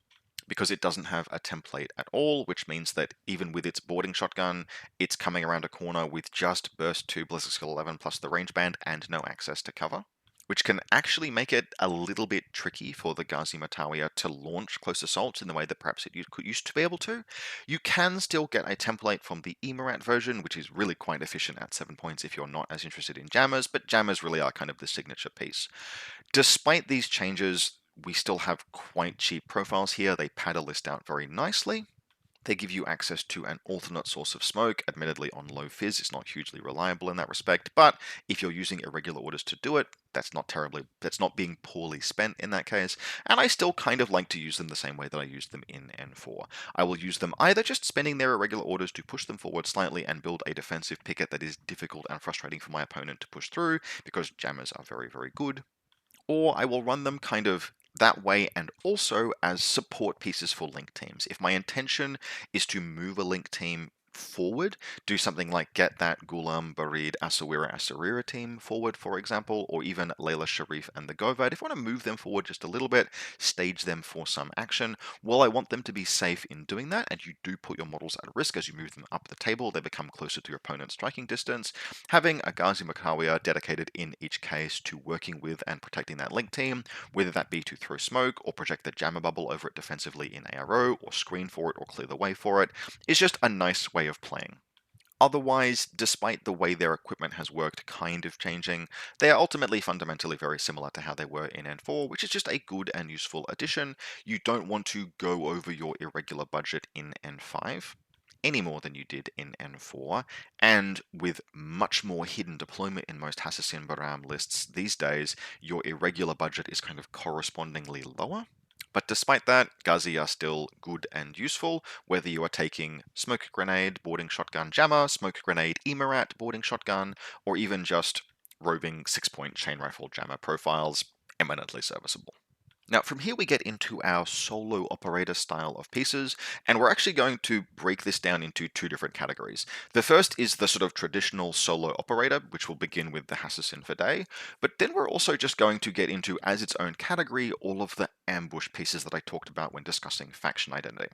because it doesn't have a template at all, which means that even with its boarding shotgun, it's coming around a corner with just burst 2 ballistic skill 11 plus the range band and no access to cover, which can actually make it a little bit tricky for the Ghazi Matawiya to launch close assaults in the way that perhaps it used to be able to. You can still get a template from the Emirat version, which is really quite efficient at 7 points if you're not as interested in jammers, but jammers really are kind of the signature piece. Despite these changes, we still have quite cheap profiles here. They pad a list out very nicely. They give you access to an alternate source of smoke, admittedly on low fizz. It's not hugely reliable in that respect, but if you're using irregular orders to do it, that's not being poorly spent in that case. And I still kind of like to use them the same way that I used them in N4. I will use them either just spending their irregular orders to push them forward slightly and build a defensive picket that is difficult and frustrating for my opponent to push through, because jammers are very, very good, or I will run them kind of that way and also as support pieces for link teams. If my intention is to move a link team forward, do something like get that Ghulam, Barid, Asawira team forward, for example, or even Layla Sharif and the Govad, if I want to move them forward just a little bit, stage them for some action, well, I want them to be safe in doing that, and you do put your models at risk as you move them up the table. They become closer to your opponent's striking distance. Having a Ghazi Makawiya dedicated in each case to working with and protecting that link team, whether that be to throw smoke or project the jammer bubble over it defensively in ARO, or screen for it or clear the way for it, is just a nice way of playing. Otherwise, despite the way their equipment has worked kind of changing, they are ultimately fundamentally very similar to how they were in N4, which is just a good and useful addition. You don't want to go over your irregular budget in N5 any more than you did in N4, and with much more hidden deployment in most Hassassin Baram lists these days, your irregular budget is kind of correspondingly lower. But despite that, Ghazi are still good and useful, whether you are taking Smoke Grenade, Boarding Shotgun Jammer, Smoke Grenade Emirat, Boarding Shotgun, or even just roving 6-point Chain Rifle Jammer profiles, eminently serviceable. Now, from here we get into our solo operator style of pieces, and we're actually going to break this down into 2 different categories. The first is the sort of traditional solo operator, which will begin with the Hassassin Fidei, but then we're also just going to get into, as its own category, all of the ambush pieces that I talked about when discussing faction identity.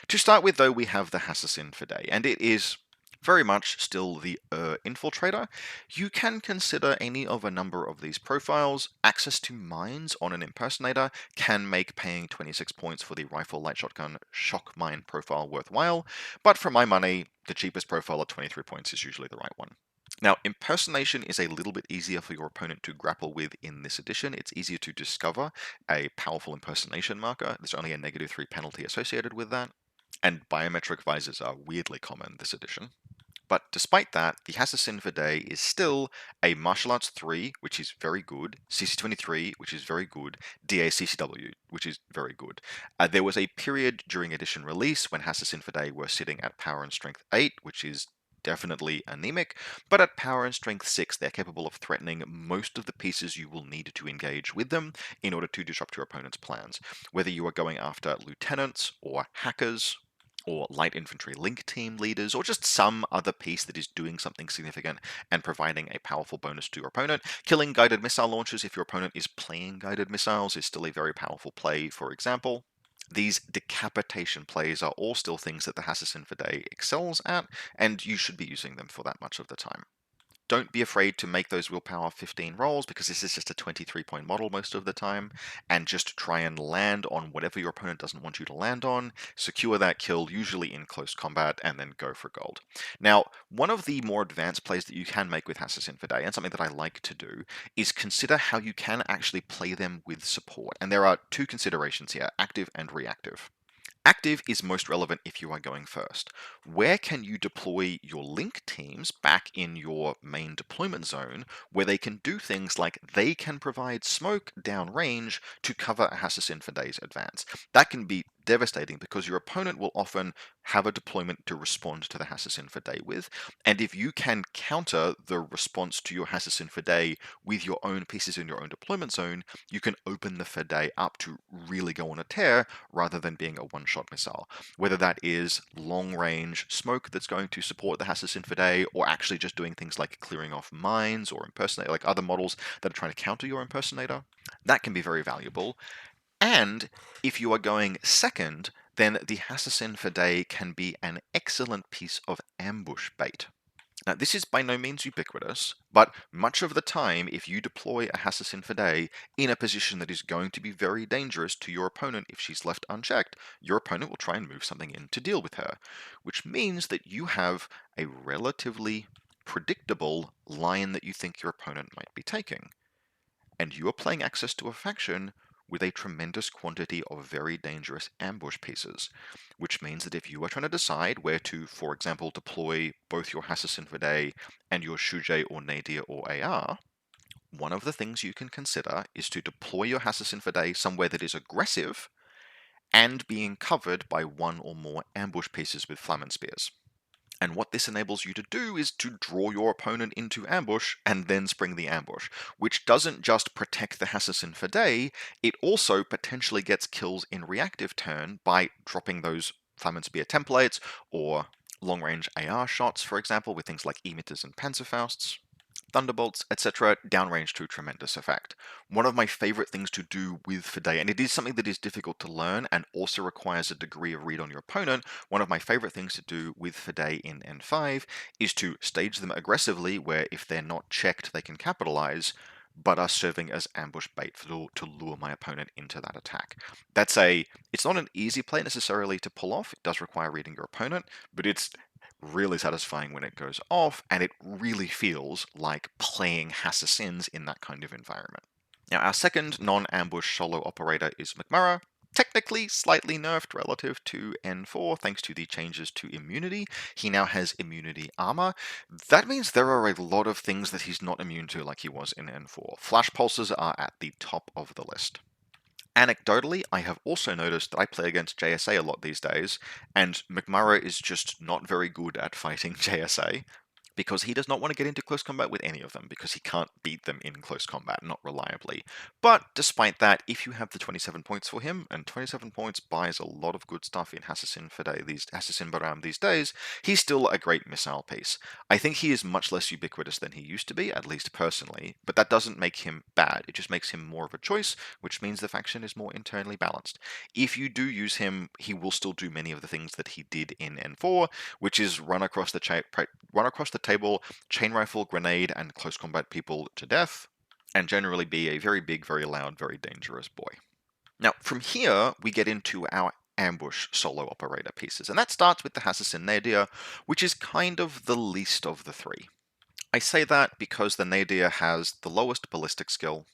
To start with, though, we have the Hassassin Fidei, and it is very much still the infiltrator. You can consider any of a number of these profiles. Access to mines on an impersonator can make paying 26 points for the rifle light shotgun shock mine profile worthwhile, but for my money, the cheapest profile at 23 points is usually the right one. Now, impersonation is a little bit easier for your opponent to grapple with in this edition. It's easier to discover a powerful impersonation marker. There's only a -3 penalty associated with that, and biometric visors are weirdly common this edition. But despite that, the Hassassin for Day is still a Martial Arts 3, which is very good, CC23, which is very good, DACCW, which is very good. There was a period during edition release when Hassassin for Day were sitting at Power and Strength 8, which is definitely anemic, but at Power and Strength 6, they're capable of threatening most of the pieces you will need to engage with them in order to disrupt your opponent's plans. Whether you are going after lieutenants or hackers, or light infantry link team leaders, or just some other piece that is doing something significant and providing a powerful bonus to your opponent. Killing guided missile launchers if your opponent is playing guided missiles is still a very powerful play, for example. These decapitation plays are all still things that the Hassassin for Day excels at, and you should be using them for that much of the time. Don't be afraid to make those willpower 15 rolls, because this is just a 23-point model most of the time, and just try and land on whatever your opponent doesn't want you to land on, secure that kill, usually in close combat, and then go for gold. Now, one of the more advanced plays that you can make with Hassassin for Day, and something that I like to do, is consider how you can actually play them with support. And there are two considerations here, active and reactive. Active is most relevant if you are going first. Where can you deploy your link teams back in your main deployment zone where they can do things like they can provide smoke downrange to cover a Hassassin for Day's advance? That can be devastating because your opponent will often have a deployment to respond to the Hassassin for Day with, and if you can counter the response to your Hassassin for Day with your own pieces in your own deployment zone, you can open the for Day up to really go on a tear rather than being a one-shot missile. Whether that is long-range smoke that's going to support the Hassassin for Day, or actually just doing things like clearing off mines or impersonator, like other models that are trying to counter your impersonator, that can be very valuable. And if you are going second, then the Hassassin for Day can be an excellent piece of ambush bait. Now, this is by no means ubiquitous, but much of the time, if you deploy a Hassassin for Day in a position that is going to be very dangerous to your opponent if she's left unchecked, your opponent will try and move something in to deal with her, which means that you have a relatively predictable line that you think your opponent might be taking. And you are playing access to a faction with a tremendous quantity of very dangerous ambush pieces, which means that if you are trying to decide where to, for example, deploy both your Hassassin for Day and your Shujay or Nadir or AR, one of the things you can consider is to deploy your Hassassin for Day somewhere that is aggressive and being covered by one or more ambush pieces with Flamen Spears. And what this enables you to do is to draw your opponent into ambush and then spring the ambush, which doesn't just protect the Hassassin for Day, it also potentially gets kills in reactive turn by dropping those Flamen Spear templates or long-range AR shots, for example, with things like emitters and Panzerfausts, Thunderbolts, etc., downrange to tremendous effect. One of my favorite things to do with for Day, and it is something that is difficult to learn and also requires a degree of read on your opponent, one of my favorite things to do with for Day in N5 is to stage them aggressively where if they're not checked they can capitalize, but are serving as ambush bait to lure my opponent into that attack. It's not an easy play necessarily to pull off, it does require reading your opponent, but it's really satisfying when it goes off, and it really feels like playing Hassassins in that kind of environment. Now, our second non-ambush solo operator is McMurrough. Technically slightly nerfed relative to N4 thanks to the changes to immunity. He now has immunity armor. That means there are a lot of things that he's not immune to like he was in N4. Flash pulses are at the top of the list. Anecdotally, I have also noticed that I play against JSA a lot these days, and McMurrough is just not very good at fighting JSA, because he does not want to get into close combat with any of them, because he can't beat them in close combat, not reliably. But despite that, if you have the 27 points for him, and 27 points buys a lot of good stuff in Hassassin Baram these days, he's still a great missile piece. I think he is much less ubiquitous than he used to be, at least personally, but that doesn't make him bad, it just makes him more of a choice, which means the faction is more internally balanced. If you do use him, he will still do many of the things that he did in N4, which is run across the table, chain rifle, grenade, and close combat people to death, and generally be a very big, very loud, very dangerous boy. Now, from here, we get into our ambush solo operator pieces, and that starts with the Hassassin Nadir, which is kind of the least of the three. I say that because the Nadir has the lowest ballistic skill,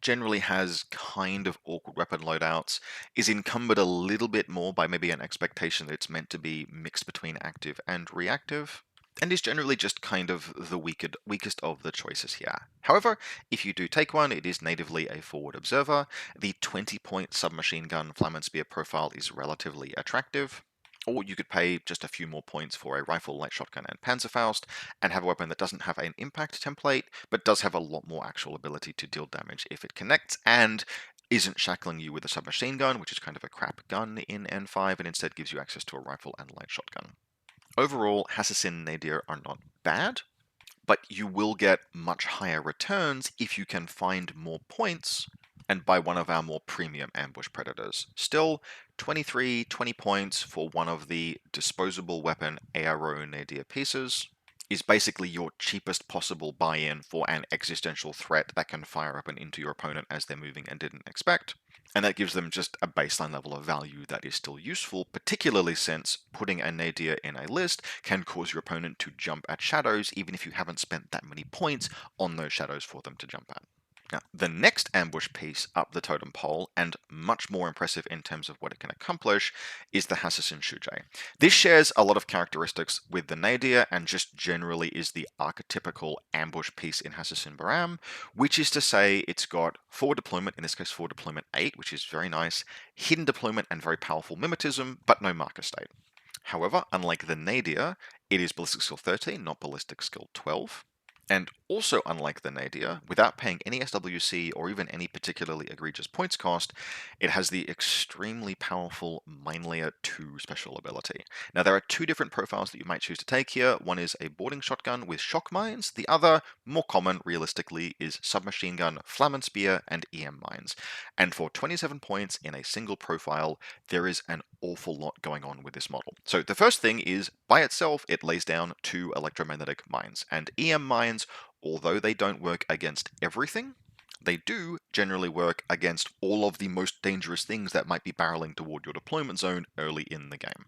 generally has kind of awkward weapon loadouts, is encumbered a little bit more by maybe an expectation that it's meant to be mixed between active and reactive, and is generally just kind of the weakest of the choices here. However, if you do take one, it is natively a forward observer. The 20-point submachine gun Flamen Spear profile is relatively attractive. Or you could pay just a few more points for a rifle, light shotgun, and Panzerfaust, and have a weapon that doesn't have an impact template, but does have a lot more actual ability to deal damage if it connects, and isn't shackling you with a submachine gun, which is kind of a crap gun in N5, and instead gives you access to a rifle and light shotgun. Overall, Hassassin and Nadir are not bad, but you will get much higher returns if you can find more points and buy one of our more premium ambush predators. Still, 20 points for one of the disposable weapon ARO Nadir pieces is basically your cheapest possible buy-in for an existential threat that can fire up and into your opponent as they're moving and didn't expect. And that gives them just a baseline level of value that is still useful, particularly since putting a nadir in a list can cause your opponent to jump at shadows, even if you haven't spent that many points on those shadows for them to jump at. Now, the next ambush piece up the totem pole, and much more impressive in terms of what it can accomplish, is the Hassassin Shujai. This shares a lot of characteristics with the Nadir and just generally is the archetypical ambush piece in Hassassin Baram, which is to say it's got forward deployment, in this case forward deployment 8, which is very nice, hidden deployment and very powerful mimetism, but no marker state. However, unlike the Nadir, it is ballistic skill 13, not ballistic skill 12. And also unlike the Nadir, without paying any SWC or even any particularly egregious points cost, it has the extremely powerful Mine Layer 2 special ability. Now there are two different profiles that you might choose to take here. One is a boarding shotgun with shock mines. The other, more common realistically, is submachine gun, Flamen Spear, and EM mines. And for 27 points in a single profile, there is an awful lot going on with this model. So the first thing is, by itself, it lays down two electromagnetic mines, and EM mines, although they don't work against everything, they do generally work against all of the most dangerous things that might be barreling toward your deployment zone early in the game.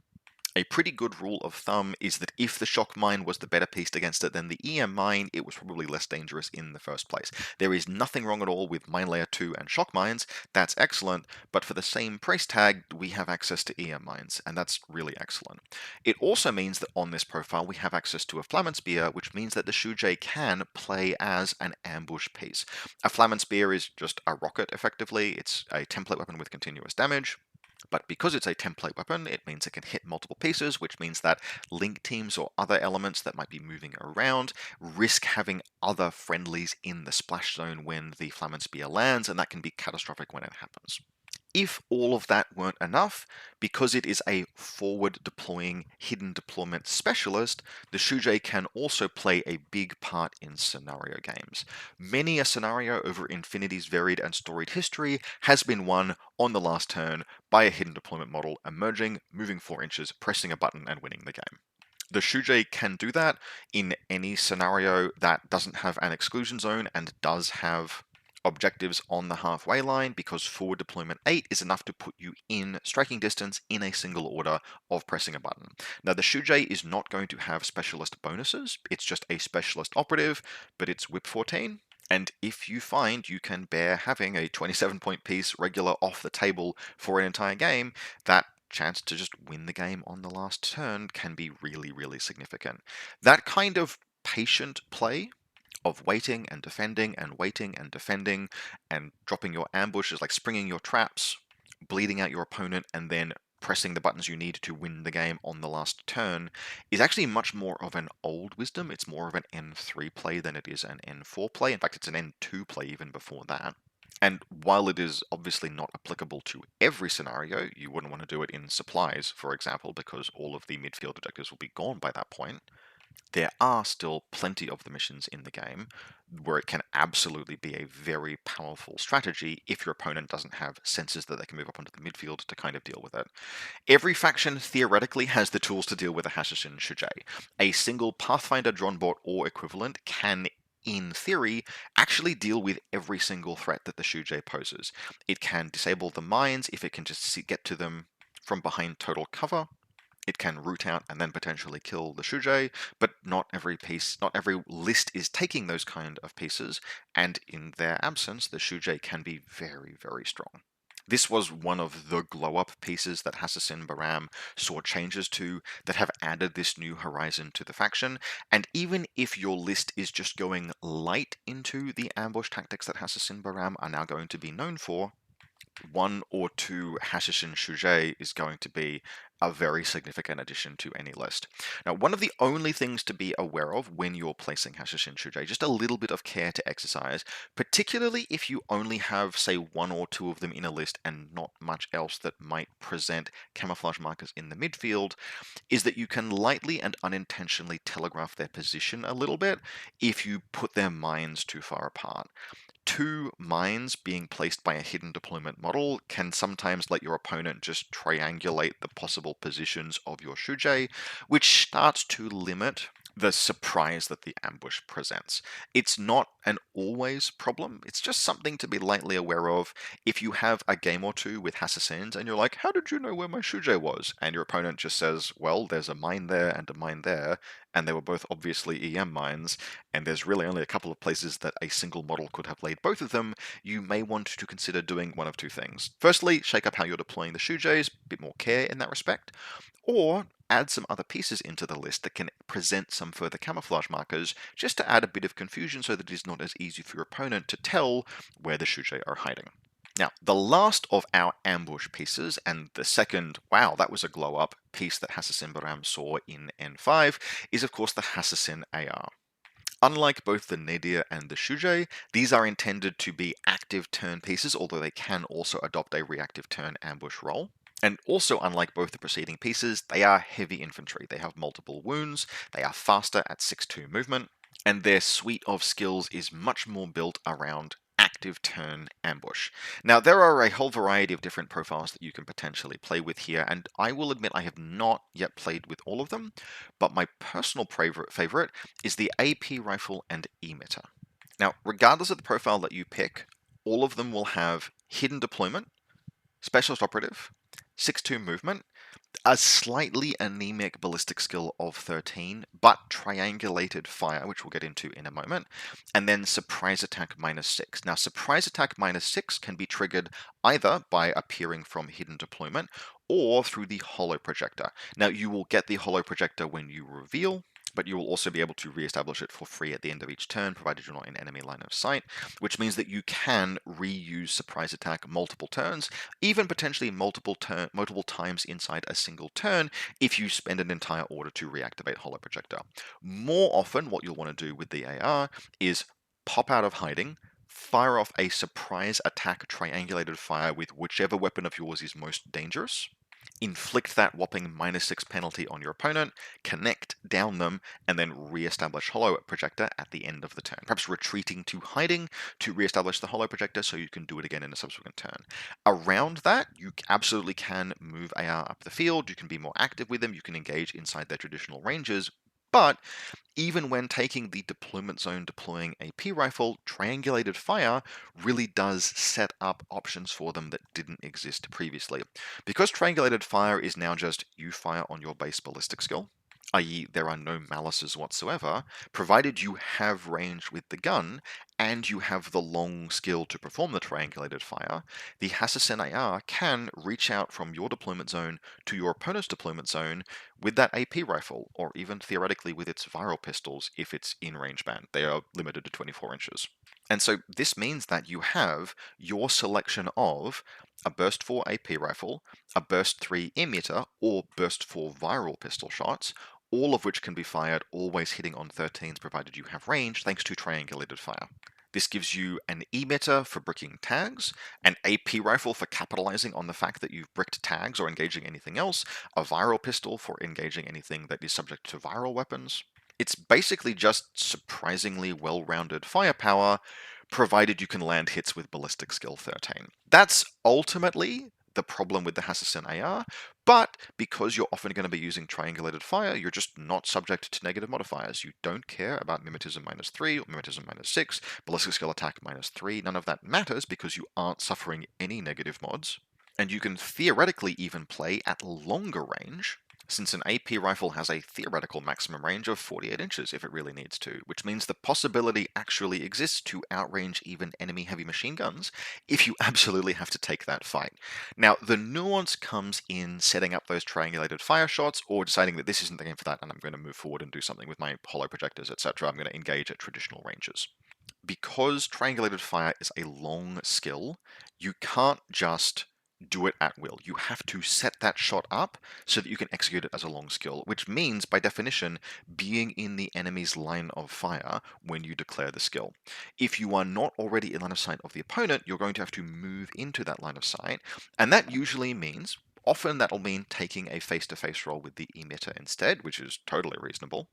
A pretty good rule of thumb is that if the shock mine was the better piece against it than the EM mine, it was probably less dangerous in the first place. There is nothing wrong at all with Mine Layer 2 and shock mines, that's excellent, but for the same price tag, we have access to EM mines, and that's really excellent. It also means that on this profile we have access to a Flamen Spear, which means that the Shujai can play as an ambush piece. A Flamen Spear is just a rocket, effectively. It's a template weapon with continuous damage. But because it's a template weapon, it means it can hit multiple pieces, which means that link teams or other elements that might be moving around risk having other friendlies in the splash zone when the Flamen Spear lands, and that can be catastrophic when it happens. If all of that weren't enough, because it is a forward deploying hidden deployment specialist, the Shujai can also play a big part in scenario games. Many a scenario over Infinity's varied and storied history has been won on the last turn by a hidden deployment model emerging, moving 4 inches, pressing a button, and winning the game. The Shujai can do that in any scenario that doesn't have an exclusion zone and does have objectives on the halfway line, because forward deployment 8 is enough to put you in striking distance in a single order of pressing a button. Now the Shujai is not going to have specialist bonuses, it's just a specialist operative, but it's whip 14. And if you find you can bear having a 27-point piece regular off the table for an entire game, that chance to just win the game on the last turn can be really, really significant. That kind of patient play of waiting and defending and waiting and defending and dropping your ambushes, like springing your traps, bleeding out your opponent, and then pressing the buttons you need to win the game on the last turn, is actually much more of an old wisdom. It's more of an N3 play than it is an N4 play. In fact, it's an N2 play even before that. And while it is obviously not applicable to every scenario, you wouldn't want to do it in supplies, for example, because all of the midfield objectives will be gone by that point. There are still plenty of the missions in the game where it can absolutely be a very powerful strategy if your opponent doesn't have senses that they can move up onto the midfield to kind of deal with it. Every faction theoretically has the tools to deal with a Hassassin Shujai. A single Pathfinder Dronbot or equivalent can, in theory, actually deal with every single threat that the Shujai poses. It can disable the mines if it can just get to them from behind total cover. It can root out and then potentially kill the Shujai, but not every list is taking those kind of pieces, and in their absence, the Shujai can be very, very strong. This was one of the glow-up pieces that Hassassin Baram saw changes to that have added this new horizon to the faction, and even if your list is just going light into the ambush tactics that Hassassin Baram are now going to be known for, one or two Hassassin Shujay is going to be a very significant addition to any list. Now, one of the only things to be aware of when you're placing Hassassin Shujay, just a little bit of care to exercise, particularly if you only have, say, one or two of them in a list and not much else that might present camouflage markers in the midfield, is that you can lightly and unintentionally telegraph their position a little bit if you put their mines too far apart. Two mines being placed by a hidden deployment model can sometimes let your opponent just triangulate the possible positions of your Shujay, which starts to limit the surprise that the ambush presents. It's not an always problem, it's just something to be lightly aware of. If you have a game or two with Assassins and you're like, how did you know where my Shujay was? And your opponent just says, well, there's a mine there and a mine there, and they were both obviously EM mines, and there's really only a couple of places that a single model could have laid both of them, you may want to consider doing one of two things. Firstly, shake up how you're deploying the Shujays, a bit more care in that respect, or add some other pieces into the list that can present some further camouflage markers, just to add a bit of confusion so that it is not as easy for your opponent to tell where the Shujay are hiding. Now, the last of our ambush pieces, and the second, wow, that was a glow up piece that Hassassin Baram saw in N5, is of course the Hassassin AR. Unlike both the Nadir and the Shujay, these are intended to be active turn pieces, although they can also adopt a reactive turn ambush role. And also, unlike both the preceding pieces, they are heavy infantry. They have multiple wounds, they are faster at 6-2 movement, and their suite of skills is much more built around active turn ambush. Now, there are a whole variety of different profiles that you can potentially play with here, and I will admit I have not yet played with all of them, but my personal favorite is the AP rifle and emitter. Now, regardless of the profile that you pick, all of them will have hidden deployment, specialist operative, 6-2 movement, a slightly anemic ballistic skill of 13, but triangulated fire, which we'll get into in a moment, and then surprise attack -6. Now, surprise attack -6 can be triggered either by appearing from hidden deployment or through the hollow projector. Now, you will get the hollow projector when you reveal, but you will also be able to re-establish it for free at the end of each turn, provided you're not in enemy line of sight, which means that you can reuse surprise attack multiple turns, even potentially multiple times inside a single turn if you spend an entire order to reactivate hollow projector. More often, what you'll want to do with the AR is pop out of hiding, fire off a surprise attack triangulated fire with whichever weapon of yours is most dangerous, inflict that whopping -6 penalty on your opponent, connect, down them, and then re-establish hollow projector at the end of the turn. Perhaps retreating to hiding to re-establish the hollow projector so you can do it again in a subsequent turn. Around that, you absolutely can move AR up the field, you can be more active with them, you can engage inside their traditional ranges, but even when taking the deployment zone deploying AP rifle, triangulated fire really does set up options for them that didn't exist previously. Because triangulated fire is now just you fire on your base ballistic skill, i.e. there are no malices whatsoever, provided you have range with the gun and you have the long skill to perform the triangulated fire, the Hassassin AR can reach out from your deployment zone to your opponent's deployment zone with that AP rifle, or even theoretically with its viral pistols if it's in range band. They are limited to 24 inches. And so this means that you have your selection of a burst 4 AP rifle, a burst 3 emitter, or burst 4 viral pistol shots, all of which can be fired, always hitting on 13s provided you have range, thanks to triangulated fire. This gives you an emitter for bricking tags, an AP rifle for capitalizing on the fact that you've bricked tags or engaging anything else, a viral pistol for engaging anything that is subject to viral weapons. It's basically just surprisingly well-rounded firepower, provided you can land hits with ballistic skill 13. That's ultimately the problem with the Hassassin AR, but because you're often going to be using triangulated fire, you're just not subject to negative modifiers. You don't care about mimetism -3 or mimetism -6, ballistic skill attack -3. None of that matters because you aren't suffering any negative mods. And you can theoretically even play at longer range since an AP rifle has a theoretical maximum range of 48 inches if it really needs to, which means the possibility actually exists to outrange even enemy heavy machine guns if you absolutely have to take that fight. Now, the nuance comes in setting up those triangulated fire shots or deciding that this isn't the game for that and I'm going to move forward and do something with my hollow projectors, etc. I'm going to engage at traditional ranges. Because triangulated fire is a long skill, you can't just do it at will. You have to set that shot up so that you can execute it as a long skill, which means, by definition, being in the enemy's line of fire when you declare the skill. If you are not already in line of sight of the opponent, you're going to have to move into that line of sight, and that usually means, often that'll mean taking a face-to-face roll with the emitter instead, which is totally reasonable.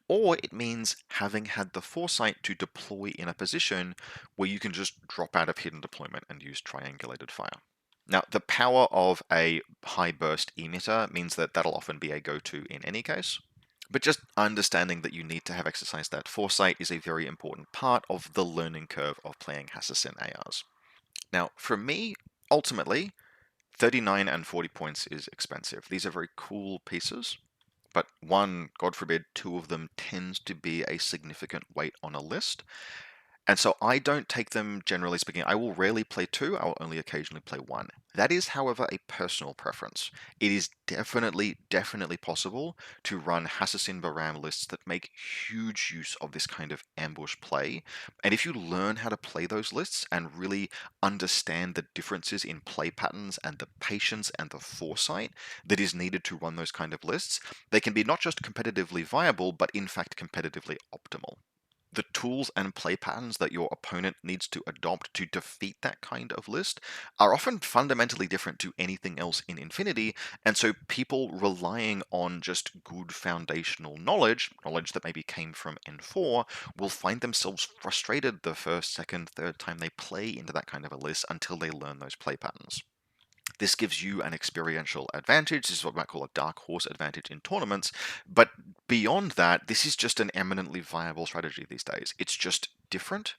Or it means having had the foresight to deploy in a position where you can just drop out of hidden deployment and use triangulated fire. Now, the power of a high burst emitter means that that'll often be a go-to in any case. But just understanding that you need to have exercised that foresight is a very important part of the learning curve of playing Hassassin ARs. Now, for me, ultimately, 39 and 40 points is expensive. These are very cool pieces, but one, God forbid, two of them tends to be a significant weight on a list. And so I don't take them, generally speaking. I will rarely play two, I will only occasionally play one. That is, however, a personal preference. It is definitely possible to run Hassassin Baram lists that make huge use of this kind of ambush play. And if you learn how to play those lists and really understand the differences in play patterns and the patience and the foresight that is needed to run those kind of lists, they can be not just competitively viable, but in fact competitively optimal. The tools and play patterns that your opponent needs to adopt to defeat that kind of list are often fundamentally different to anything else in Infinity, and so people relying on just good foundational knowledge that maybe came from N4, will find themselves frustrated the first, second, third time they play into that kind of a list until they learn those play patterns. This gives you an experiential advantage. This is what we might call a dark horse advantage in tournaments. But beyond that, this is just an eminently viable strategy these days. It's just different,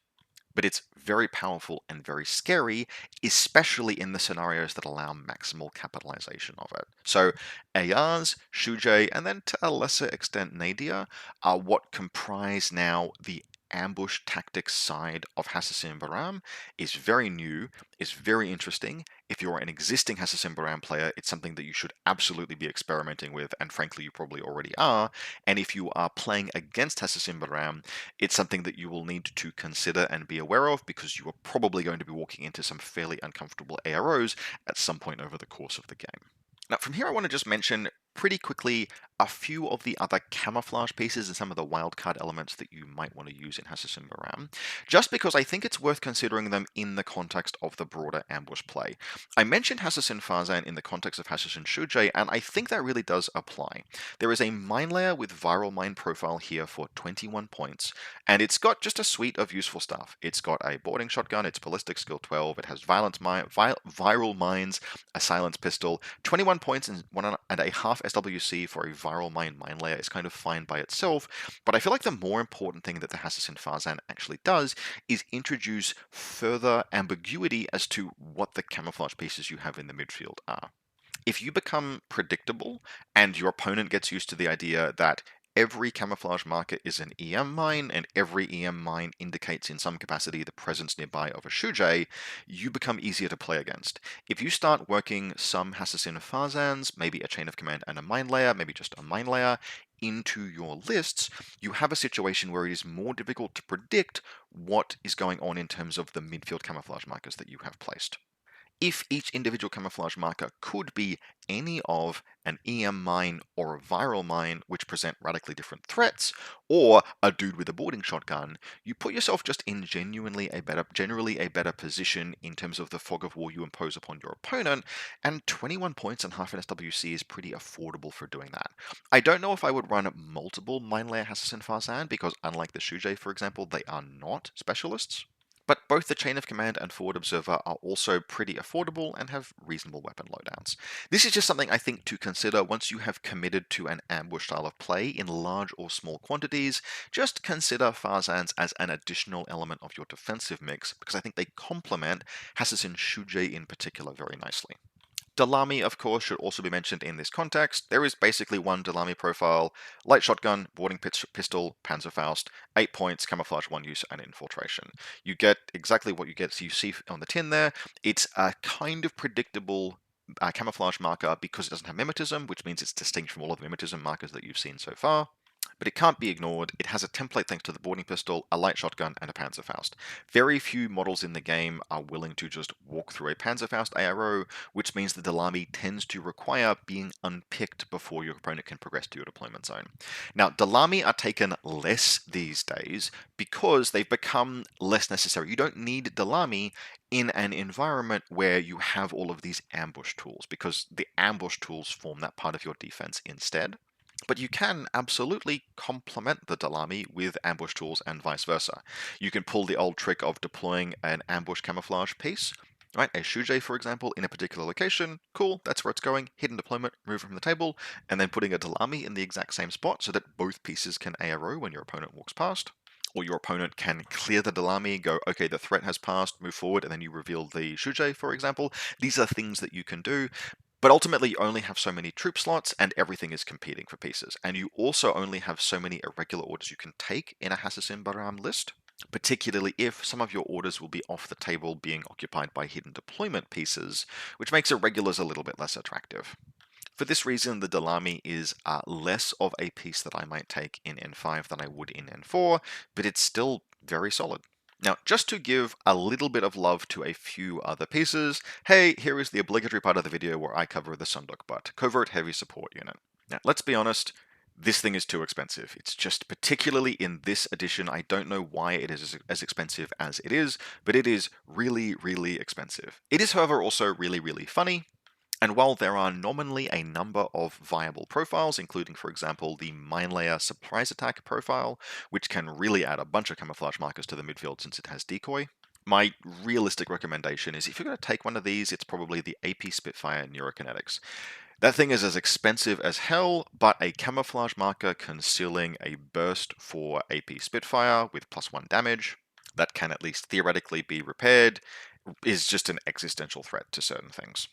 but it's very powerful and very scary, especially in the scenarios that allow maximal capitalization of it. So ARs, Shujay, and then to a lesser extent Nadia are what comprise now the ambush tactics side of Hassassin Baram. Is very new, is very interesting. If you're an existing Hassassin Baram player, it's something that you should absolutely be experimenting with, and frankly you probably already are. And if you are playing against Hassassin Baram, it's something that you will need to consider and be aware of, because you are probably going to be walking into some fairly uncomfortable AROs at some point over the course of the game. Now, from here, I want to just mention pretty quickly a few of the other camouflage pieces and some of the wildcard elements that you might want to use in Hassassin Baram, just because I think it's worth considering them in the context of the broader ambush play. I mentioned Hassassin Farzan in the context of Hassassin Shujay, and I think that really does apply. There is a mine layer with viral mine profile here for 21 points, and it's got just a suite of useful stuff. It's got a boarding shotgun, it's ballistic skill 12, it has viral mines, a silence pistol, 21 points and 1.5 SWC for a viral mine layer is kind of fine by itself, but I feel like the more important thing that the Hassassin Farzan actually does is introduce further ambiguity as to what the camouflage pieces you have in the midfield are. If you become predictable and your opponent gets used to the idea that every camouflage marker is an EM mine and every EM mine indicates in some capacity the presence nearby of a Shujay, you become easier to play against. If you start working some Hassassin Farzans, maybe a chain of command and a mine layer, maybe just a mine layer, into your lists, you have a situation where it is more difficult to predict what is going on in terms of the midfield camouflage markers that you have placed. If each individual camouflage marker could be any of an EM mine or a viral mine, which present radically different threats, or a dude with a boarding shotgun, you put yourself just in generally a better position in terms of the fog of war you impose upon your opponent, and 21 points and half an SWC is pretty affordable for doing that. I don't know if I would run multiple mine layer Hassassin Farzan, because unlike the Shujay, for example, they are not specialists. But both the Chain of Command and Forward Observer are also pretty affordable and have reasonable weapon loadouts. This is just something I think to consider once you have committed to an ambush style of play in large or small quantities. Just consider Farzans as an additional element of your defensive mix, because I think they complement Hassassin Shujay in particular very nicely. Dalami, of course, should also be mentioned in this context. There is basically one Dalami profile: light shotgun, boarding pistol, Panzerfaust, 8 points, camouflage, 1 use, and infiltration. You get exactly what you get. So you see on the tin there, it's a kind of predictable camouflage marker because it doesn't have mimetism, which means it's distinct from all of the mimetism markers that you've seen so far. But it can't be ignored. It has a template thanks to the boarding pistol, a light shotgun, and a Panzerfaust. Very few models in the game are willing to just walk through a Panzerfaust ARO, which means the Dalami tends to require being unpicked before your opponent can progress to your deployment zone. Now, Dalami are taken less these days because they've become less necessary. You don't need Dalami in an environment where you have all of these ambush tools, because the ambush tools form that part of your defense instead. But you can absolutely complement the Dalami with ambush tools and vice versa. You can pull the old trick of deploying an ambush camouflage piece, right? A Shujei, for example, in a particular location. Cool, that's where it's going. Hidden deployment, remove from the table, and then putting a Dalami in the exact same spot so that both pieces can ARO when your opponent walks past. Or your opponent can clear the Dalami, go, okay, the threat has passed, move forward, and then you reveal the Shujei, for example. These are things that you can do. But ultimately, you only have so many troop slots, and everything is competing for pieces. And you also only have so many irregular orders you can take in a Hassassin Baram list, particularly if some of your orders will be off the table being occupied by hidden deployment pieces, which makes irregulars a little bit less attractive. For this reason, the Dalami is less of a piece that I might take in N5 than I would in N4, but it's still very solid. Now, just to give a little bit of love to a few other pieces, hey, here is the obligatory part of the video where I cover the Sunduk Butt, Covert Heavy Support Unit. Now, let's be honest, this thing is too expensive. It's just, particularly in this edition, I don't know why it is as expensive as it is, but it is really, really expensive. It is, however, also really, really funny. And while there are nominally a number of viable profiles, including, for example, the Mine Layer Surprise Attack profile, which can really add a bunch of camouflage markers to the midfield since it has decoy, my realistic recommendation is if you're going to take one of these, it's probably the AP Spitfire Neurokinetics. That thing is as expensive as hell, but a camouflage marker concealing a burst for AP Spitfire with +1 damage that can at least theoretically be repaired is just an existential threat to certain things.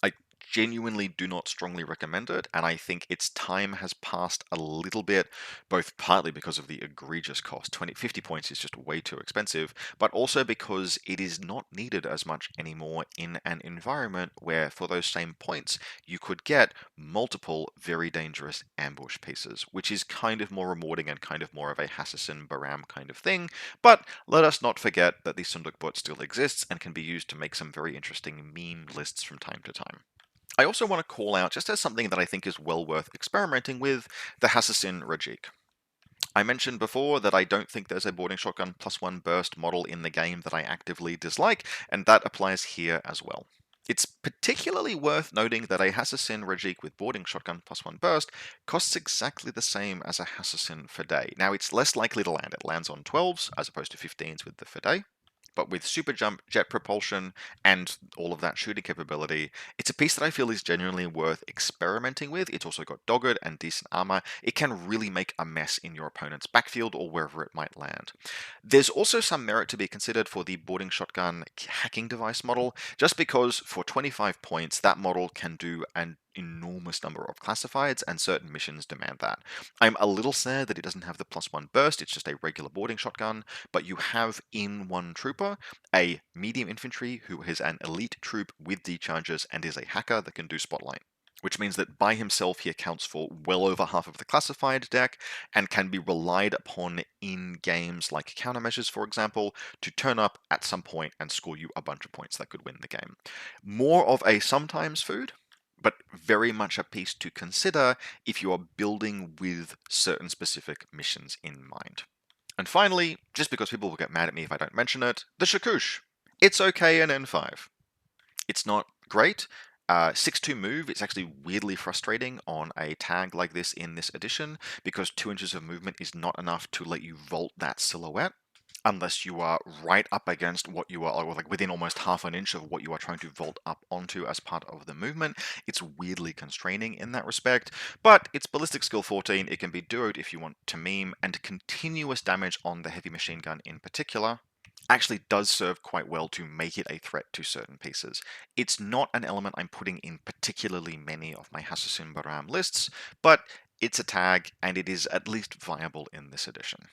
I genuinely do not strongly recommend it, and I think its time has passed a little bit, both partly because of the egregious cost. 50 points is just way too expensive, but also because it is not needed as much anymore in an environment where, for those same points, you could get multiple very dangerous ambush pieces, which is kind of more rewarding and kind of more of a Hassassin Baram kind of thing. But let us not forget that the Sunduk bot still exists and can be used to make some very interesting meme lists from time to time. I also want to call out, just as something that I think is well worth experimenting with, the Hassassin Rajik. I mentioned before that I don't think there's a boarding shotgun +1 burst model in the game that I actively dislike, and that applies here as well. It's particularly worth noting that a Hassassin Rajik with boarding shotgun +1 burst costs exactly the same as a Hassassin Fidei. Now, it's less likely to land. It lands on 12s as opposed to 15s with the Fidei. But with super jump, jet propulsion, and all of that shooting capability, it's a piece that I feel is genuinely worth experimenting with. It's also got dogged and decent armor. It can really make a mess in your opponent's backfield or wherever it might land. There's also some merit to be considered for the boarding shotgun hacking device model, just because for 25 points, that model can do an enormous number of classifieds, and certain missions demand that. I'm a little sad that it doesn't have the +1 burst, it's just a regular boarding shotgun, but you have in one trooper a medium infantry who is an elite troop with decharges and is a hacker that can do spotlight, which means that by himself he accounts for well over half of the classified deck and can be relied upon in games like countermeasures, for example, to turn up at some point and score you a bunch of points that could win the game. More of a sometimes food, but very much a piece to consider if you are building with certain specific missions in mind. And finally, just because people will get mad at me if I don't mention it, the Shakush. It's okay in N5. It's not great. 6-2 move, it's actually weirdly frustrating on a tag like this in this edition, because 2 inches of movement is not enough to let you vault that silhouette, unless you are right up against what you are, or like within almost half an inch of what you are trying to vault up onto as part of the movement. It's weirdly constraining in that respect, but it's ballistic skill 14, it can be duoed if you want to meme, and continuous damage on the heavy machine gun in particular actually does serve quite well to make it a threat to certain pieces. It's not an element I'm putting in particularly many of my Hassassin Baram lists, but it's a tag and it is at least viable in this edition.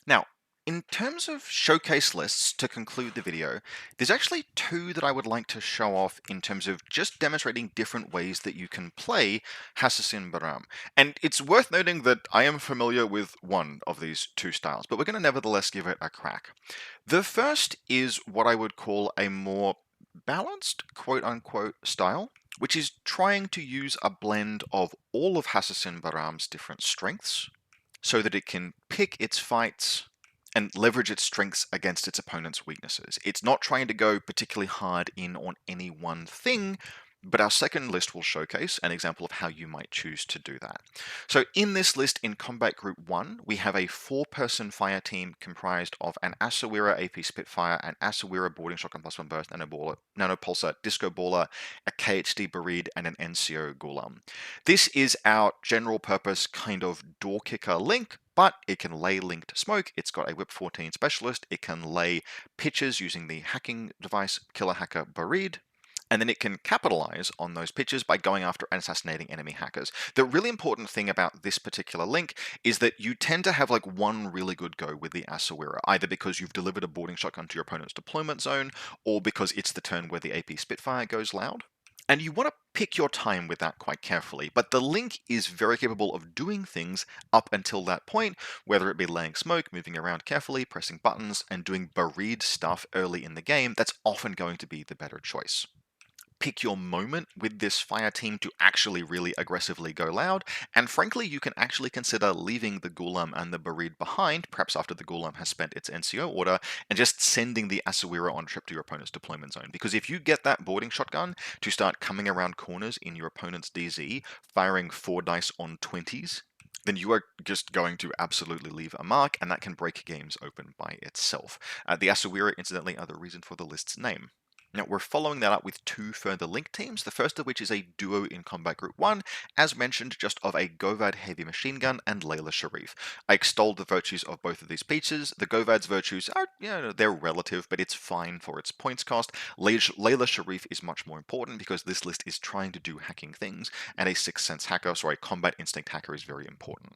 Now, in terms of showcase lists to conclude the video, there's actually two that I would like to show off in terms of just demonstrating different ways that you can play Hassassin Baram. And it's worth noting that I am familiar with one of these two styles, but we're going to nevertheless give it a crack. The first is what I would call a more balanced, quote-unquote, style, which is trying to use a blend of all of Hassassin Baram's different strengths, so that it can pick its fights and leverage its strengths against its opponent's weaknesses. It's not trying to go particularly hard in on any one thing, but our second list will showcase an example of how you might choose to do that. So in this list in Combat Group 1, we have a 4-person fire team comprised of an Asawira AP Spitfire, an Asawira Boarding Shotgun +1 Burst, Nanopulsar, Disco Baller, a KHD Barid, and an NCO Gulam. This is our general purpose kind of door kicker link, but it can lay linked smoke. It's got a Whip 14 specialist. It can lay pitches using the hacking device Killer Hacker Barid. And then it can capitalize on those pitches by going after and assassinating enemy hackers. The really important thing about this particular link is that you tend to have like one really good go with the Asawira, either because you've delivered a boarding shotgun to your opponent's deployment zone, or because it's the turn where the AP Spitfire goes loud. And you want to pick your time with that quite carefully, but the link is very capable of doing things up until that point, whether it be laying smoke, moving around carefully, pressing buttons, and doing buried stuff early in the game. That's often going to be the better choice. Pick your moment with this fire team to actually really aggressively go loud, and frankly you can actually consider leaving the Gulam and the Barid behind, perhaps after the Gulam has spent its NCO order, and just sending the Asawira on a trip to your opponent's deployment zone. Because if you get that boarding shotgun to start coming around corners in your opponent's DZ, firing 4 dice on 20s, then you are just going to absolutely leave a mark, and that can break games open by itself. The Asawira, incidentally, are the reason for the list's name. Now, we're following that up with 2 further link teams, the first of which is a duo in Combat Group 1, as mentioned, just of a Govad heavy machine gun and Layla Sharif. I extolled the virtues of both of these pieces. The Govad's virtues are, they're relative, but it's fine for its points cost. Layla Sharif is much more important because this list is trying to do hacking things, and a 6th Sense hacker, so a combat instinct hacker is very important.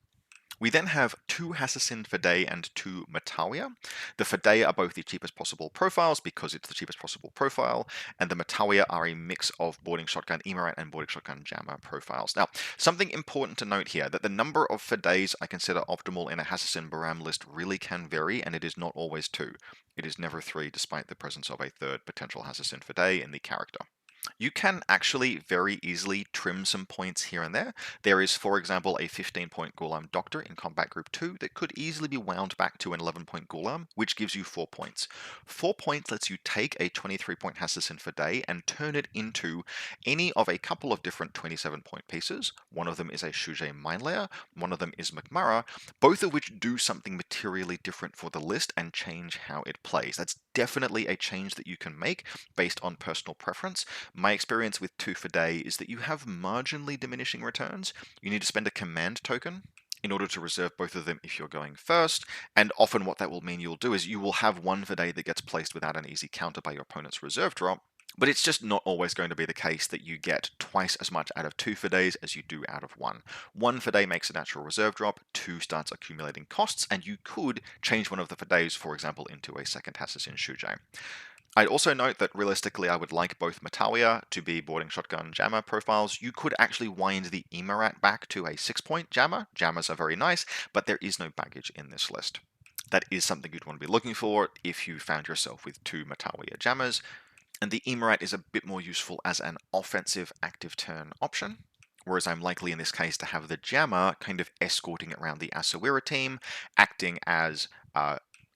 We then have 2 Hassassin Fidei and 2 Matawiya. The Fidei are both the cheapest possible profiles because it's the cheapest possible profile, and the Matawiya are a mix of Boarding Shotgun Emerat and Boarding Shotgun Jammer profiles. Now, something important to note here, that the number of Fideis I consider optimal in a Hassassin Baram list really can vary, and it is not always 2. It is never 3, despite the presence of a 3rd potential Hassassin Fidei in the character. You can actually very easily trim some points here and there. There is, for example, a 15-point Gulam Doctor in Combat Group 2 that could easily be wound back to an 11-point Gulam, which gives you 4 points. 4 points lets you take a 23-point Hassassin Fidei and turn it into any of a couple of different 27-point pieces. One of them is a Shujay Mine Layer, one of them is Magmara, both of which do something materially different for the list and change how it plays. That's definitely a change that you can make based on personal preference. My experience with 2 Fidei is that you have marginally diminishing returns. You need to spend a command token in order to reserve both of them if you're going first, and often what that will mean you'll do is you will have one Fidei that gets placed without an easy counter by your opponent's reserve drop, but it's just not always going to be the case that you get twice as much out of 2 Fideis as you do out of 1. 1 Fidei makes a natural reserve drop, 2 starts accumulating costs, and you could change one of the Fideis, for example, into a second Hassassin Shujay. I'd also note that realistically I would like both Matawiya to be Boarding Shotgun Jammer profiles. You could actually wind the Emerat back to a 6-point Jammer. Jammers are very nice, but there is no baggage in this list. That is something you'd want to be looking for if you found yourself with 2 Matawiya Jammers, and the Emerat is a bit more useful as an offensive active turn option, whereas I'm likely in this case to have the Jammer kind of escorting around the Asawira team, acting as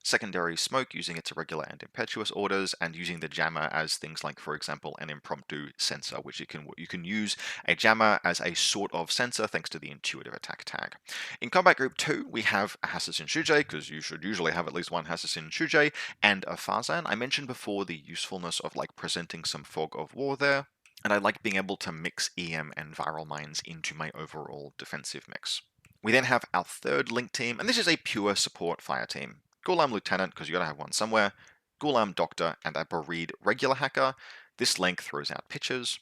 secondary smoke using its irregular and impetuous orders, and using the Jammer as things like, for example, an impromptu sensor, which you can use a Jammer as a sort of sensor thanks to the intuitive attack tag. In Combat Group 2, we have a Hassassin Shujay, because you should usually have at least one Hassassin Shujay, and a Farzan. I mentioned before the usefulness of like presenting some fog of war there, and I like being able to mix EM and viral mines into my overall defensive mix. We then have our 3rd link team, and this is a pure support fire team. Gulam Lieutenant, because you gotta have one somewhere. Gulam Doctor, and a Bareed regular hacker. This length throws out pitches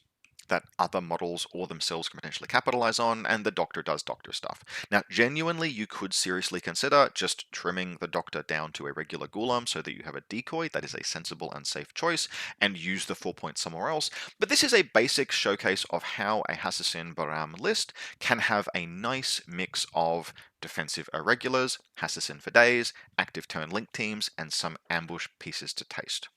that other models or themselves can potentially capitalize on, and the Doctor does Doctor stuff. Now, genuinely, you could seriously consider just trimming the Doctor down to a regular Gulam so that you have a decoy. That is a sensible and safe choice, and use the 4 points somewhere else. But this is a basic showcase of how a Hassassin Baram list can have a nice mix of defensive irregulars, Hassassin for days, active turn link teams, and some ambush pieces to taste.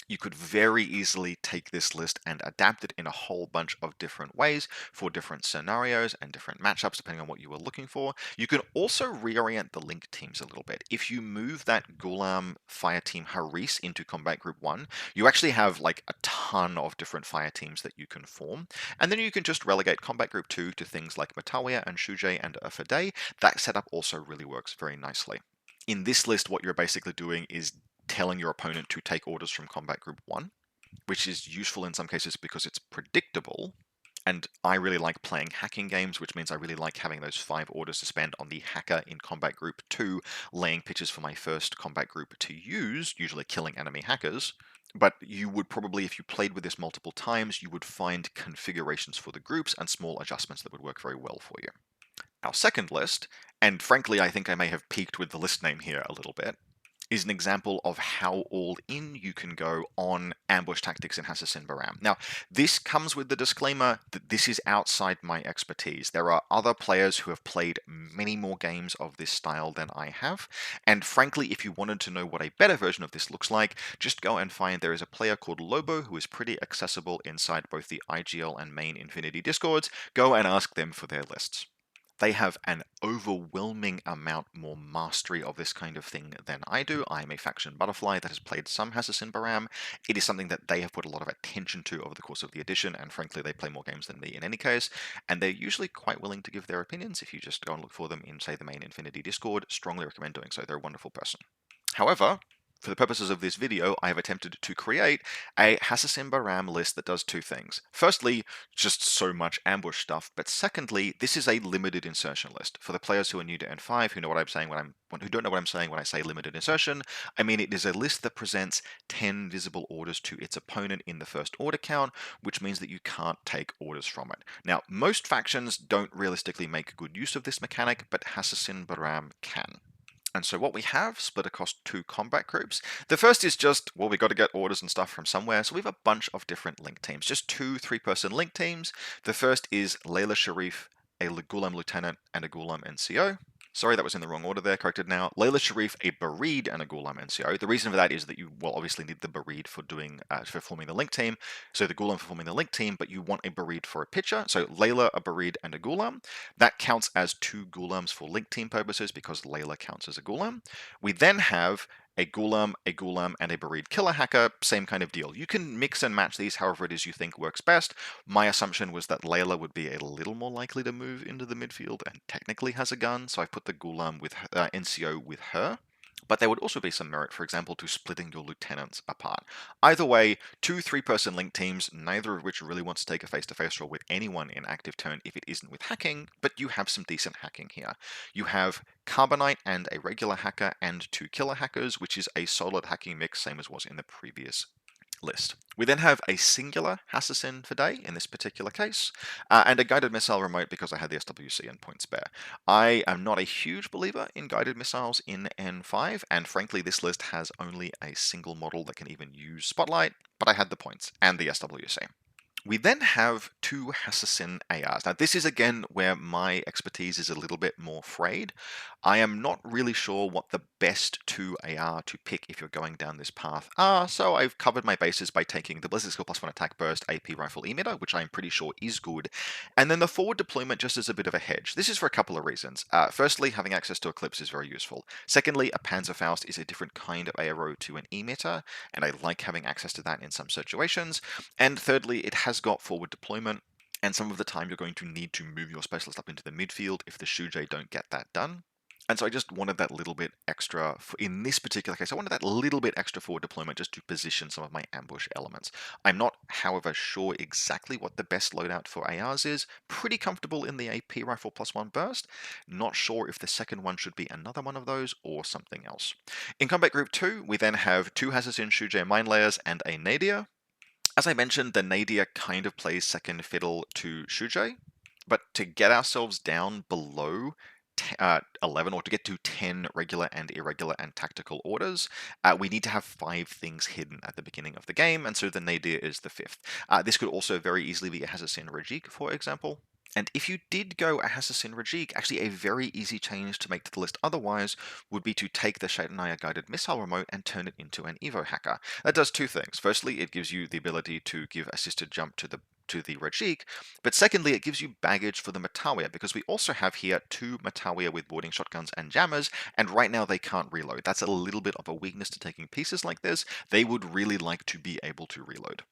You could very easily take this list and adapt it in a whole bunch of different ways for different scenarios and different matchups depending on what you were looking for. You can also reorient the link teams a little bit. If you move that Gulam fire team Haris into combat group 1, you actually have like a ton of different fire teams that you can form. And then you can just relegate combat group 2 to things like Matawiya and Shujay and Fadei. That setup also really works very nicely. In this list, what you're basically doing is telling your opponent to take orders from combat group 1, which is useful in some cases because it's predictable. And I really like playing hacking games, which means I really like having those 5 orders to spend on the hacker in combat group 2, laying pitches for my first combat group to use, usually killing enemy hackers. But you would probably, if you played with this multiple times, you would find configurations for the groups and small adjustments that would work very well for you. Our second list, and frankly I think I may have peaked with the list name here a little bit, is an example of how all in you can go on ambush tactics in Hassassin Baram. Now, this comes with the disclaimer that this is outside my expertise. There are other players who have played many more games of this style than I have, and frankly, if you wanted to know what a better version of this looks like, just go and find there is a player called Lobo who is pretty accessible inside both the IGL and main Infinity Discords. Go and ask them for their lists. They have an overwhelming amount more mastery of this kind of thing than I do. I am a faction butterfly that has played some Hassassin Baram. It is something that they have put a lot of attention to over the course of the edition, and frankly, they play more games than me in any case, and they're usually quite willing to give their opinions. If you just go and look for them in, say, the main Infinity Discord, strongly recommend doing so. They're a wonderful person. However, for the purposes of this video, I have attempted to create a Hassassin Baram list that does 2 things. Firstly, just so much ambush stuff, but secondly, this is a limited insertion list. For the players who are new to N5, who know what I'm saying who don't know what I'm saying when I say limited insertion, I mean it is a list that presents 10 visible orders to its opponent in the first order count, which means that you can't take orders from it. Now, most factions don't realistically make good use of this mechanic, but Hassassin Baram can. And so what we have split across 2 combat groups. The first is just, well, we got to get orders and stuff from somewhere. So we have a bunch of different link teams, just 2 3-person link teams. The first is Layla Sharif, a Gulam Lieutenant, and a Gulam NCO. Sorry, that was in the wrong order there, corrected now. Layla Sharif, a Bareed, and a Gulam NCO. The reason for that is that you will obviously need the Bareed for forming the link team, so the Gulam for forming the link team, but you want a Bareed for a pitcher. So Layla, a Bareed, and a Gulam. That counts as 2 Gulams for link team purposes because Layla counts as a Gulam. We then have a Gulam, and a Bareed killer hacker, same kind of deal. You can mix and match these however it is you think works best. My assumption was that Layla would be a little more likely to move into the midfield and technically has a gun, so I put the Gulam with NCO with her. But there would also be some merit, for example, to splitting your lieutenants apart. Either way, 2 3-person link teams, neither of which really wants to take a face-to-face role with anyone in active turn if it isn't with hacking, but you have some decent hacking here. You have Carbonite and a regular hacker and 2 killer hackers, which is a solid hacking mix, same as was in the previous list. We then have a singular Hassassin for day in this particular case, and a guided missile remote because I had the SWC and point spare. I am not a huge believer in guided missiles in N5, and frankly this list has only a single model that can even use Spotlight, but I had the points and the SWC. We then have 2 Hassassin ARs. Now this is again where my expertise is a little bit more frayed. I am not really sure what the best 2 AR to pick if you're going down this path are, so I've covered my bases by taking the Blizzard Skill +1 attack burst AP rifle emitter, which I'm pretty sure is good, and then the forward deployment just as a bit of a hedge. This is for a couple of reasons. Firstly, having access to Eclipse is very useful. Secondly, a Panzerfaust is a different kind of arrow to an emitter, and I like having access to that in some situations. And thirdly, it has got forward deployment, and some of the time you're going to need to move your specialist up into the midfield if the Shujay don't get that done. And so I just wanted that little bit extra, in this particular case, I wanted that little bit extra forward deployment just to position some of my ambush elements. I'm not, however, sure exactly what the best loadout for ARs is. Pretty comfortable in the AP rifle +1 burst. Not sure if the second one should be another one of those or something else. In Combat Group 2, we then have 2 Hassassin Shujay mine layers and a Nadir. As I mentioned, the Nadir kind of plays second fiddle to Shujay, but to get ourselves down below 11, or to get to 10 regular and irregular and tactical orders, we need to have 5 things hidden at the beginning of the game, and so the Nadir is the 5th. This could also very easily be a Hassassin Rajik, for example. And if you did go a Hassassin Rajik, actually a very easy change to make to the list otherwise would be to take the Shaitanaya guided missile remote and turn it into an Evo hacker. That does 2 things. Firstly, it gives you the ability to give assisted jump to the Rajik, but secondly, it gives you baggage for the Matawiya, because we also have here 2 Matawiya with boarding shotguns and jammers, and right now they can't reload. That's a little bit of a weakness to taking pieces like this. They would really like to be able to reload.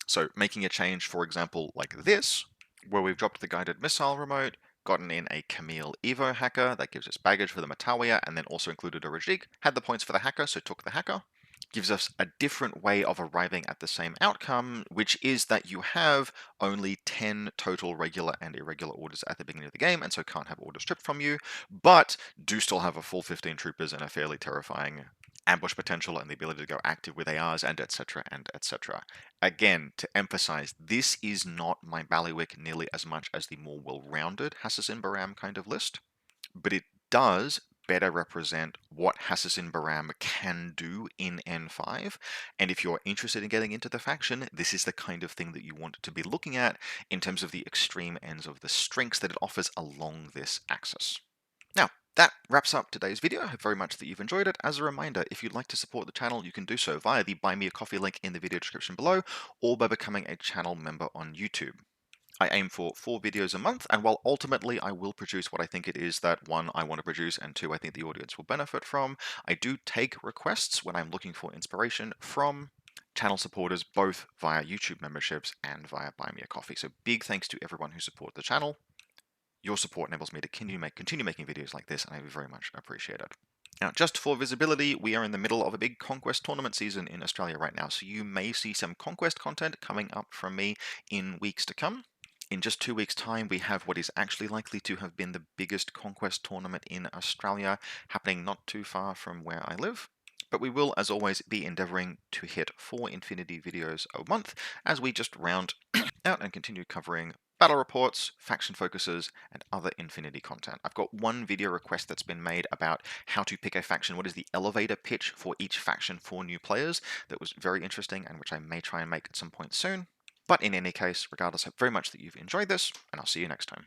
So making a change, for example, like this, where we've dropped the guided missile remote, gotten in a Camille Evo hacker that gives us baggage for the Matawiya, and then also included a Rajik, had the points for the hacker, so took the hacker, gives us a different way of arriving at the same outcome, which is that you have only 10 total regular and irregular orders at the beginning of the game, and so can't have orders stripped from you, but do still have a full 15 troopers and a fairly terrifying ambush potential and the ability to go active with ARs and etc. and etc. Again, to emphasize, this is not my bailiwick nearly as much as the more well-rounded Hassassin Baram kind of list, but it does better represent what Hassassin Baram can do in N5, and if you're interested in getting into the faction, this is the kind of thing that you want to be looking at in terms of the extreme ends of the strengths that it offers along this axis. Now, that wraps up today's video. I hope very much that you've enjoyed it. As a reminder, if you'd like to support the channel, you can do so via the Buy Me a Coffee link in the video description below, or by becoming a channel member on YouTube. I aim for 4 videos a month, and while ultimately I will produce what I think it is that 1, I want to produce, and 2, I think the audience will benefit from, I do take requests when I'm looking for inspiration from channel supporters, both via YouTube memberships and via Buy Me a Coffee. So big thanks to everyone who supports the channel. Your support enables me to continue making videos like this, and I very much appreciate it. Now, just for visibility, we are in the middle of a big Conquest tournament season in Australia right now, so you may see some Conquest content coming up from me in weeks to come. In just 2 weeks' time, we have what is actually likely to have been the biggest Conquest tournament in Australia, happening not too far from where I live. But we will, as always, be endeavoring to hit 4 Infinity videos a month as we just round out and continue covering battle reports, faction focuses, and other Infinity content. I've got 1 video request that's been made about how to pick a faction, what is the elevator pitch for each faction for new players, that was very interesting and which I may try and make at some point soon. But in any case, regardless, I hope very much that you've enjoyed this, and I'll see you next time.